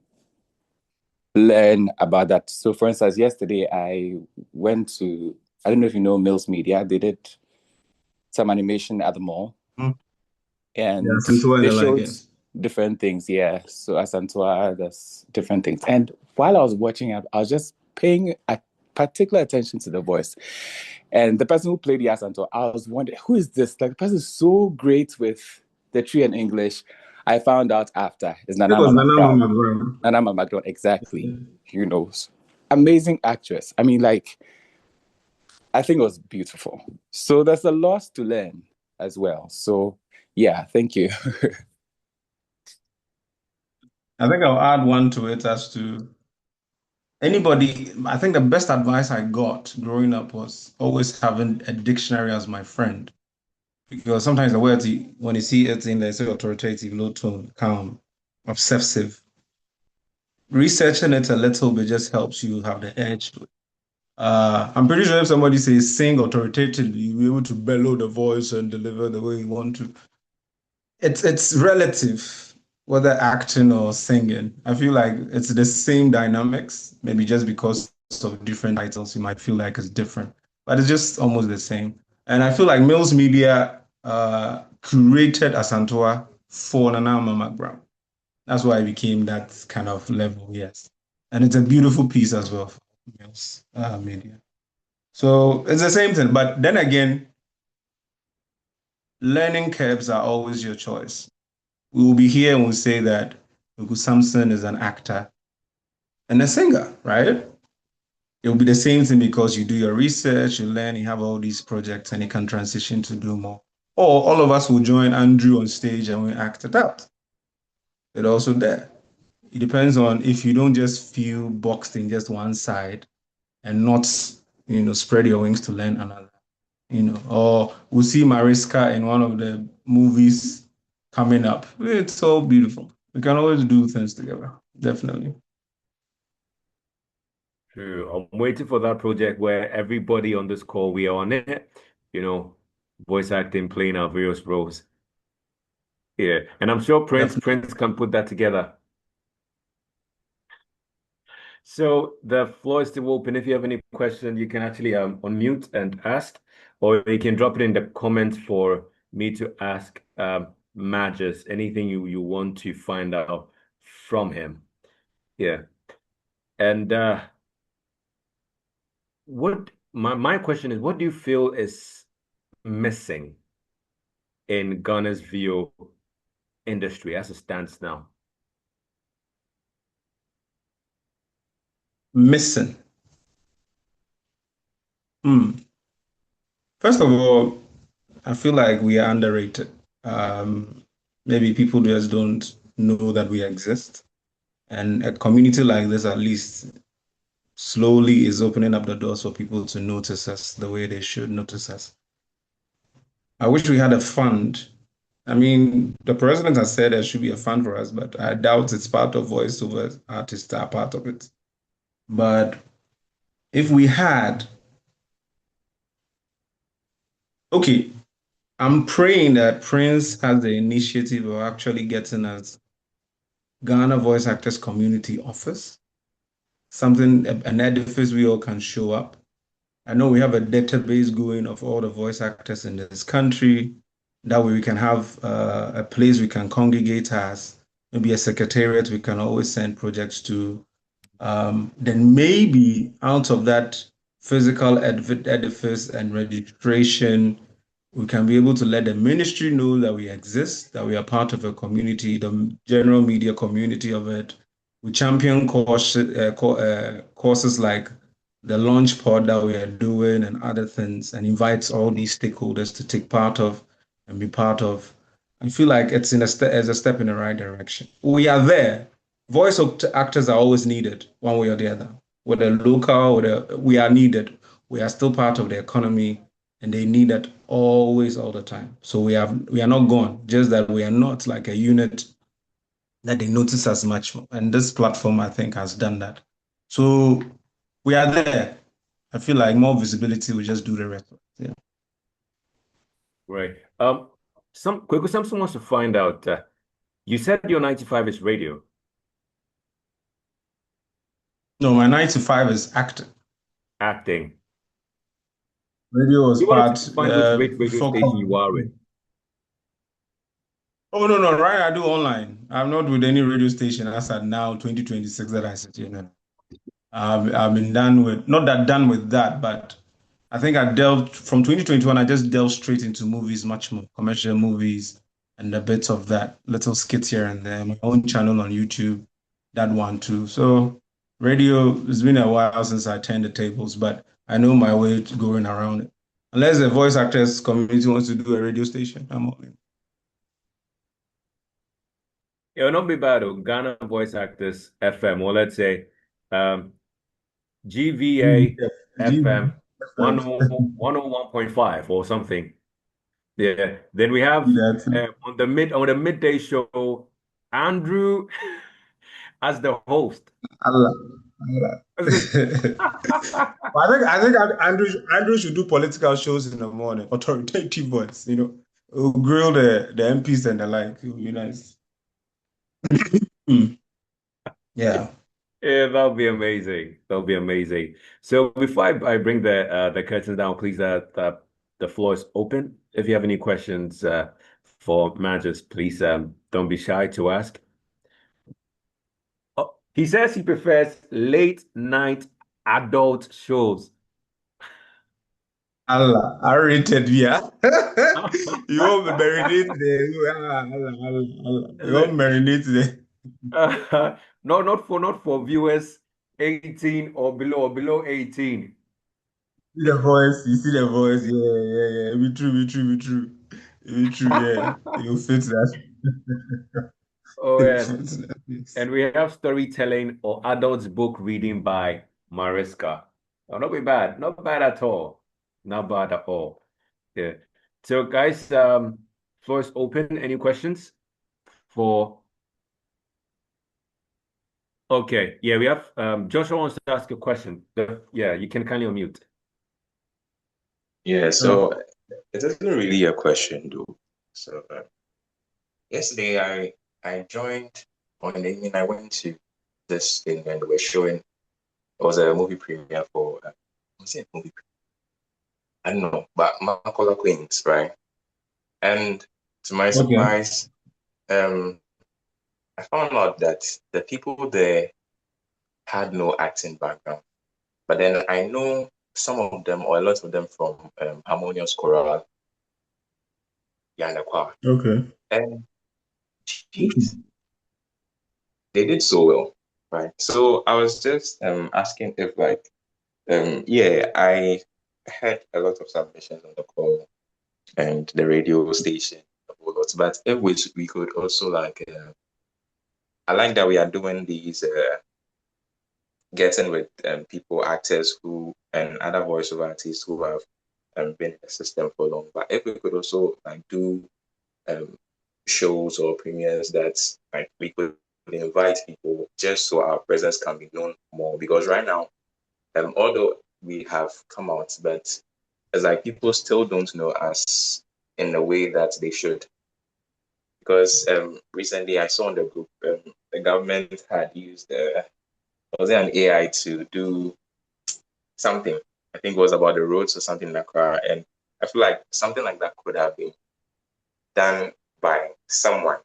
learn about that. So for instance, yesterday I went to, I don't know if you know Mills Media, they did some animation at the mall. Mm. And Yeah, since when they I like showed, it. different things. Yeah. So Asantua, there's different things. And while I was watching it, I was just paying a particular attention to the voice. And the person who played the Asantua, I was wondering, who is this? Like, the person is so great with the tree and English. I found out after is It was Nana Nana Mama Brown. Nana Mama Brown, exactly. You know, amazing actress. I mean, like, I think it was beautiful. So there's a lot to learn as well. So yeah, thank you. I think I'll add one to it as to anybody. I think the best advice I got growing up was always having a dictionary as my friend. Because sometimes the words, when you see it in, they say authoritative, low tone, calm, obsessive. Researching it a little bit just helps you have the edge to it. I'm pretty sure if somebody says sing authoritatively, you'll be able to bellow the voice and deliver the way you want to. It's relative, whether acting or singing. I feel like it's the same dynamics, maybe just because of different titles, you might feel like it's different, but it's just almost the same. And I feel like Mills Media curated Asantua for Nana Mama Brown. That's why it became that kind of level, yes. And it's a beautiful piece as well for Mills Media. So it's the same thing, but then again, learning curves are always your choice. We will be here and we'll say that Ugu Samson is an actor and a singer, right? It will be the same thing because you do your research, you learn, you have all these projects, and you can transition to do more. Or all of us will join Andrew on stage and we act it out. It's also there. It depends on if you don't just feel boxed in just one side and not, spread your wings to learn another. Or we'll see Mariska in one of the movies coming up. It's so beautiful. We can always do things together, definitely. True. I'm waiting for that project where everybody on this call, we are on it, voice acting, playing our various roles. Yeah. And I'm sure Prince can put that together. So the floor is still open. If you have any questions, you can actually unmute and ask, or you can drop it in the comments for me to ask Magis anything you want to find out from him. Yeah. And what my question is, what do you feel is missing in Ghana's VO industry as it stands now? Missing. First of all, I feel like we are underrated. Maybe people just don't know that we exist. And a community like this, at least, slowly is opening up the doors for people to notice us the way they should notice us. I wish we had a fund. I mean, the president has said there should be a fund for us, but I doubt it's part of voiceover artists are part of it. But if we had, okay, I'm praying that Prince has the initiative of actually getting us Ghana Voice Actors Community Office, something, an edifice we all can show up. I know we have a database going of all the voice actors in this country. That way we can have a place we can congregate as, maybe a secretariat we can always send projects to. Then maybe out of that physical edifice and registration, we can be able to let the ministry know that we exist, that we are part of a community, the general media community of it. We champion courses like the launch pod that we are doing and other things, and invites all these stakeholders to take part of and be part of. I feel like it's as a step in the right direction. We are there. Voice actors are always needed one way or the other. Whether local, we are needed. We are still part of the economy, and they need it always, all the time. So we are not gone. Just that we are not like a unit that they notice as much. And this platform, I think, has done that. So we are there. I feel like more visibility will just do the rest. Yeah. Right. Kweku Samson wants to find out. You said your 95 is radio. No, my 95 is acting. Acting. Radio was You part want to find which radio station you are in. Oh no, no, right. I do online. I'm not with any radio station as at now, 2026 that I sit here now. I've been done with not that done with that, but I think I delved from 2021. I just delved straight into movies, much more commercial movies, and a bit of that little skits here and there. My own channel on YouTube, that one too. So radio, it's been a while since I turned the tables, but I know my way to going around it. Unless the voice actors community wants to do a radio station, I'm all in. It will not be bad. Ghana Voice Actors FM, or let's say GVA FM 101.5 or something. Yeah. Then we have on the midday show, Andrew as the host. Allah. I think Andrew should do political shows in the morning. Authoritative voice, He'll grill the MPs and the like. It would be nice. Yeah. Yeah, that'll be amazing. That'll be amazing. So before I bring the curtains down, please, the floor is open. If you have any questions for Magis, please don't be shy to ask. Oh, he says he prefers late night adult shows. Allah, R-rated, yeah. You won't marinate there. You won't marinate there. No, not for viewers 18 or below 18. See the voice, you see the voice, yeah. Be true, yeah. You fit that. Oh, yeah. And we have storytelling or adults book reading by Mariska. Oh, not bad. Not bad at all. Not bad at all. Yeah. So guys, floor is open. Any questions for? Okay. Yeah, we have Joshua wants to ask a question. Yeah, you can kindly unmute. Yeah, so it isn't really a question though. So yesterday I joined on the evening. I went to this thing and they were showing. It was a movie premiere for what's it movie premiere? I don't know, but Macaulay Queens, right? And to my surprise, I found out that the people there had no acting background. But then I know some of them or a lot of them from Harmonious Choral, Yanakwa. Okay. And geez, they did so well, right? So I was just asking if yeah, I had a lot of submissions on the call and the radio station, a whole lot. But if we could also I like that we are doing these getting with people, actors who and other voiceover artists who have been in the system for long. But if we could also do shows or premieres that we could invite people just so our presence can be known more. Because right now, although we have come out, but it's like people still don't know us in the way that they should. Because recently I saw in the group the government had used was there an AI to do something? I think it was about the roads or something like that. And I feel like something like that could have been done by someone.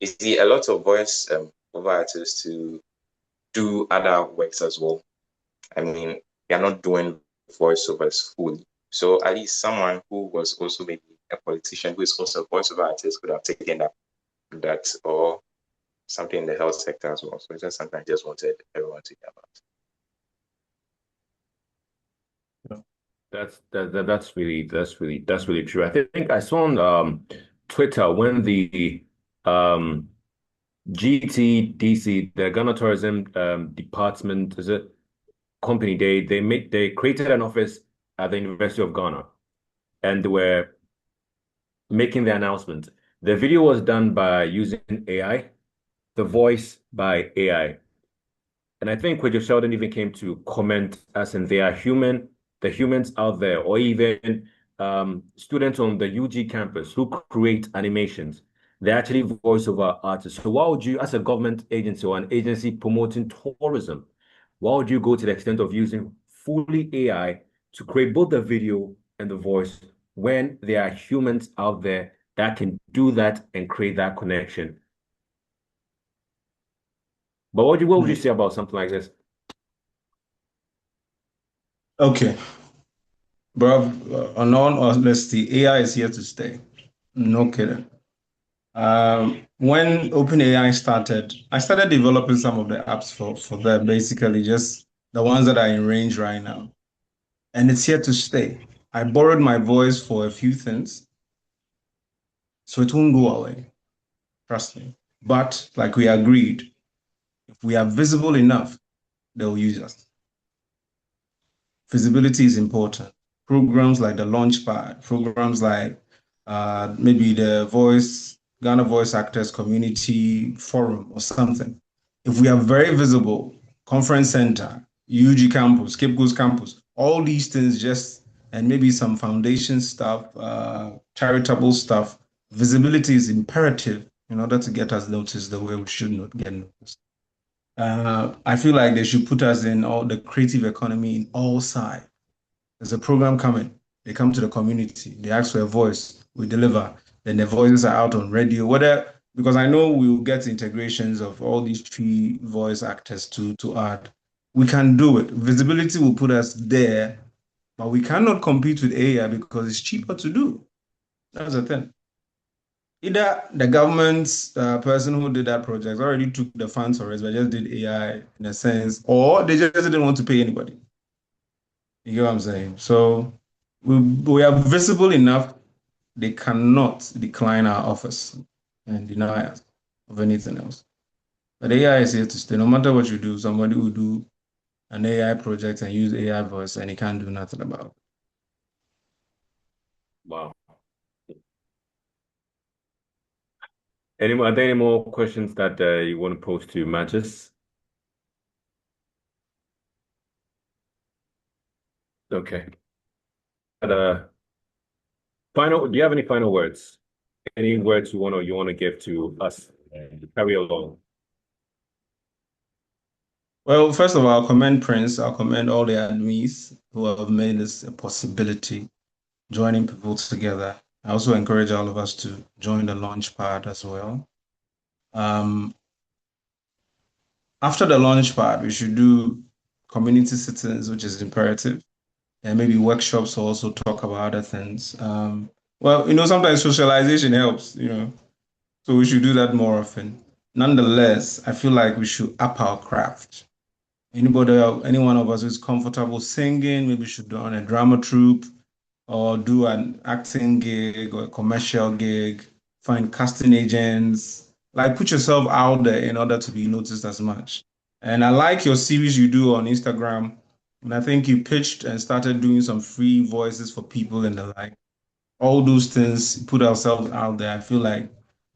You see, a lot of voice over artists to do other works as well. I mean, you're not doing voiceovers fully. So at least someone who was also maybe a politician who is also a voiceover artist could have taken that or something in the health sector as well. So it's just something I just wanted everyone to hear about. That's really true. I think I saw on Twitter when the GTDC, the Ghana Tourism Department, is it company? They created an office at the University of Ghana, and they were making the announcement. The video was done by using AI, the voice by AI, and I think Kwejo Sheldon even came to comment as in they are human. The humans out there, or even students on the UG campus who create animations, they're actually voiceover artists. So why would you, as a government agency or an agency promoting tourism, why would you go to the extent of using fully AI to create both the video and the voice when there are humans out there that can do that and create that connection. But what would you say about something like this? Okay, bro. On all honesty, AI is here to stay. No kidding. When OpenAI started, I started developing some of the apps for them, basically just the ones that are in range right now. And it's here to stay. I borrowed my voice for a few things, so it won't go away. Trust me. But like we agreed, if we are visible enough, they'll use us. Visibility is important. Programs like the Launchpad, programs like maybe the Ghana Voice Actors Community Forum or something. If we are very visible, Conference Center, UG Campus, Cape Coast Campus, all these things and maybe some foundation stuff, charitable stuff, visibility is imperative in order to get us noticed the way we should not get noticed. I feel like they should put us in all the creative economy in all sides. There's a program coming. They come to the community. They ask for a voice. We deliver. Then the voices are out on radio. Whether because I know we will get integrations of all these three voice actors to add. We can do it. Visibility will put us there, but we cannot compete with AI because it's cheaper to do. That's the thing. Either the government's person who did that project already took the funds for it, but just did AI in a sense, or they just didn't want to pay anybody. You get what I'm saying? So we are visible enough, they cannot decline our offers and deny us of anything else. But AI is here to stay. No matter what you do, somebody will do an AI project and use AI voice and he can't do nothing about it. Wow. Are there any more questions that you want to pose to Magis? Okay. Do you have any final words? Any words you want to give to us to carry along? Well, first of all, I'll commend Prince. I'll commend all the admins who have made this a possibility, joining people together. I also encourage all of us to join the Launchpad as well. After the Launchpad, we should do community sittings, which is imperative, and maybe workshops to also talk about other things. Well, sometimes socialization helps, so we should do that more often. Nonetheless, I feel like we should up our craft. Any one of us who's comfortable singing, maybe should do on a drama troupe or do an acting gig or a commercial gig, find casting agents, like put yourself out there in order to be noticed as much. And I like your series you do on Instagram. And I think you pitched and started doing some free voices for people and the like. All those things, put ourselves out there. I feel like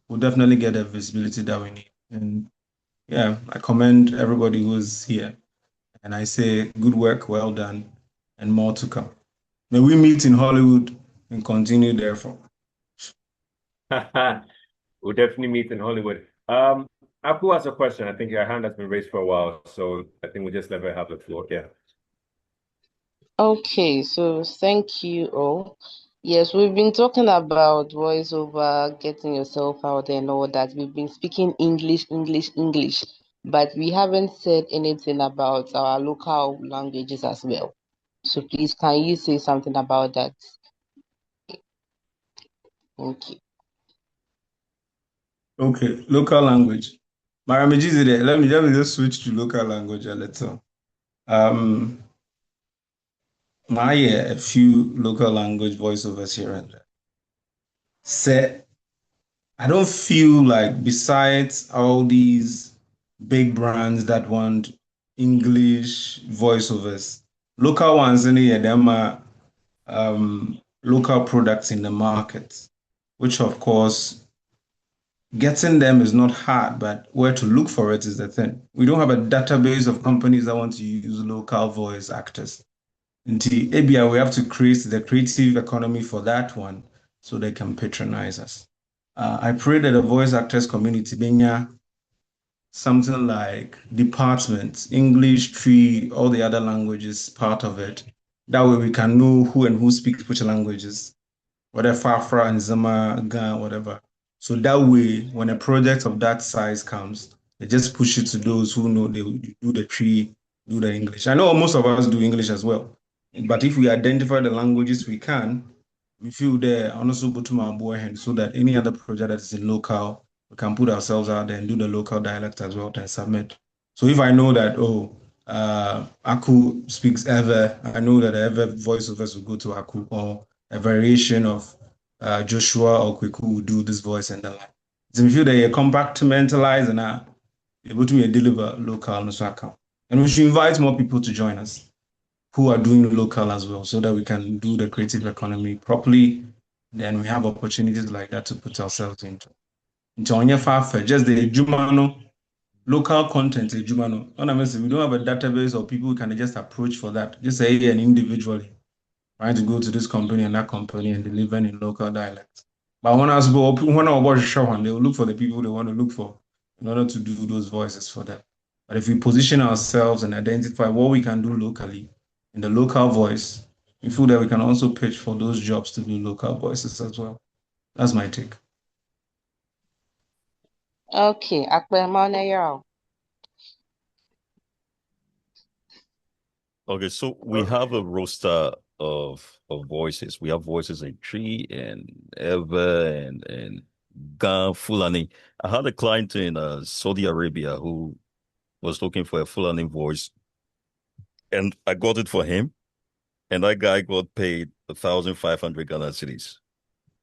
we'll definitely get the visibility that we need. And yeah, I commend everybody who's here. And I say good work, well done, and more to come. May we meet in Hollywood and continue therefore. We'll definitely meet in Hollywood. Apu has a question. I think your hand has been raised for a while, so I think we'll just let her have the floor. Yeah. Okay, so thank you all. Yes, we've been talking about voiceover, getting yourself out there and all that. We've been speaking English, but we haven't said anything about our local languages as well. So please, can you say something about that? Thank you. Okay, local language. Maramiji there. Let me just switch to local language a little. A few local language voiceovers here and there. Say, I don't feel like besides all these big brands that want English voiceovers, local ones in here, them are local products in the market, which of course getting them is not hard, but where to look for it is the thing. We don't have a database of companies that want to use local voice actors. Until ABI, we have to create the creative economy for that one so they can patronize us. I pray that the voice actors community, Benya, something like departments, English, Tree, all the other languages part of it. That way we can know who and who speaks which languages. whether Fafra and Zama, Gan, whatever. So that way, when a project of that size comes, they just push it to those who know they will do the tree, do the English. I know most of us do English as well, but if we identify the languages we can, we feel there and also put my boy hand so that any other project that is in local, we can put ourselves out there and do the local dialect as well and submit. So if I know that, Aku speaks Ever, I know that the Ever voiceovers will go to Aku, or a variation of Joshua or Kweku will do this voice and the like. So we feel that you compartmentalize and able to deliver local on the account. And we should invite more people to join us who are doing local as well so that we can do the creative economy properly. Then we have opportunities like that to put ourselves into. Into onye fafa, just the Jumano, local content, Jumano. We don't have a database of people who can just approach for that. Just say an individually trying to go to this company and that company and deliver in local dialects. But when I watch show one, they will look for the people they want to look for in order to do those voices for them. But if we position ourselves and identify what we can do locally in the local voice, we feel that we can also pitch for those jobs to do local voices as well. That's my take. Okay, Akpemane. Okay, so we have a roster of voices. We have voices in Tree and Eva and Gan Fulani. I had a client in Saudi Arabia who was looking for a Fulani voice, and I got it for him. And that guy got paid 1,500 Ghana cedis.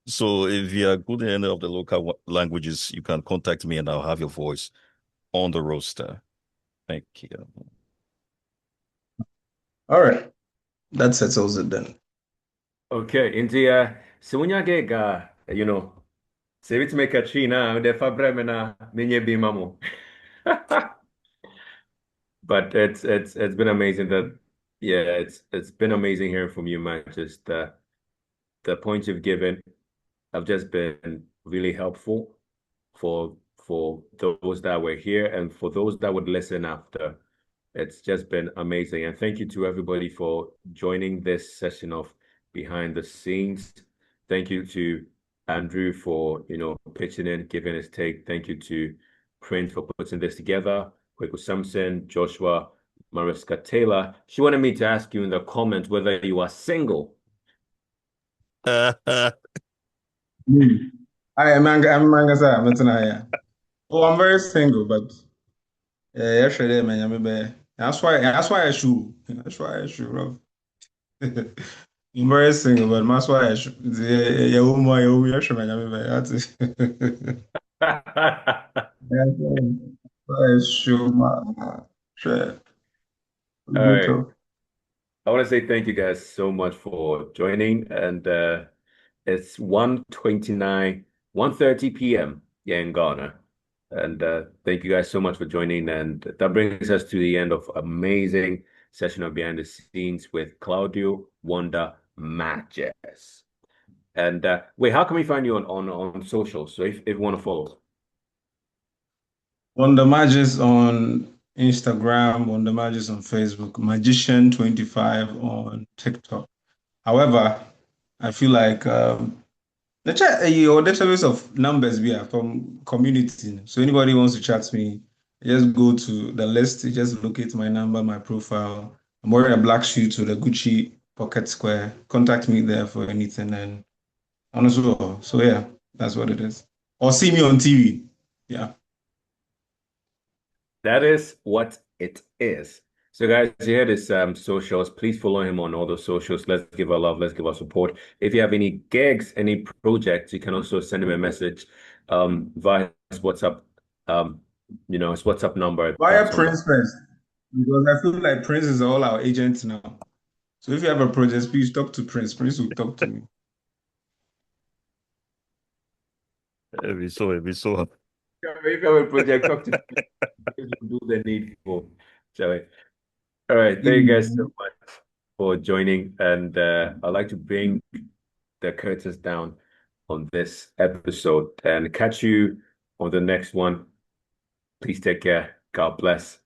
So if you are good in any of the local languages, you can contact me and I'll have your voice on the roster. Thank you. All right. That settles it then. Okay, India, so when you get, say it make a tree now, the fabremena, minye bimamo. But it's been amazing it's been amazing hearing from you, man. Just the points you've given have just been really helpful for those that were here and for those that would listen after. It's just been amazing. And thank you to everybody for joining this session of Behind the Scenes. Thank you to Andrew for, pitching in, giving his take. Thank you to Prince for putting this together. Kweku Sampson, Joshua, Mariska Taylor. She wanted me to ask you in the comments whether you are single. I'm very single, but yesterday, man, that's why I should. That's why I should, bro. I'm very single, but that's why I should. Yeah, man, that's it. I should, man. Sure. All right. I want to say thank you guys so much for joining. And it's 1:29, 1:30 p.m. here in Ghana. And thank you guys so much for joining. And that brings us to the end of amazing session of Behind the Scenes with Claudio Wonder Magis. And wait, how can we find you on social? So if you want to follow. Wonder Magis on Instagram, Wonder Magis on Facebook, Magician25 on TikTok. However, I feel like your database of numbers we are from community. So anybody wants to chat me, just go to the list, just locate my number, my profile. I'm wearing a black suit with a Gucci pocket square. Contact me there for anything and honestly. So yeah, that's what it is. Or see me on TV. Yeah. That is what it is. So guys, you heard his socials. Please follow him on all those socials. Let's give our love. Let's give our support. If you have any gigs, any projects, you can also send him a message via his WhatsApp, his WhatsApp number. Via Prince first, because I feel like Prince is all our agents now. So if you have a project, please talk to Prince. Prince will talk to me. It'd be so. If you have a project, talk to me. Do the needful. Shall we? All right. Thank you guys so much for joining. And I'd like to bring the curtains down on this episode and catch you on the next one. Please take care. God bless.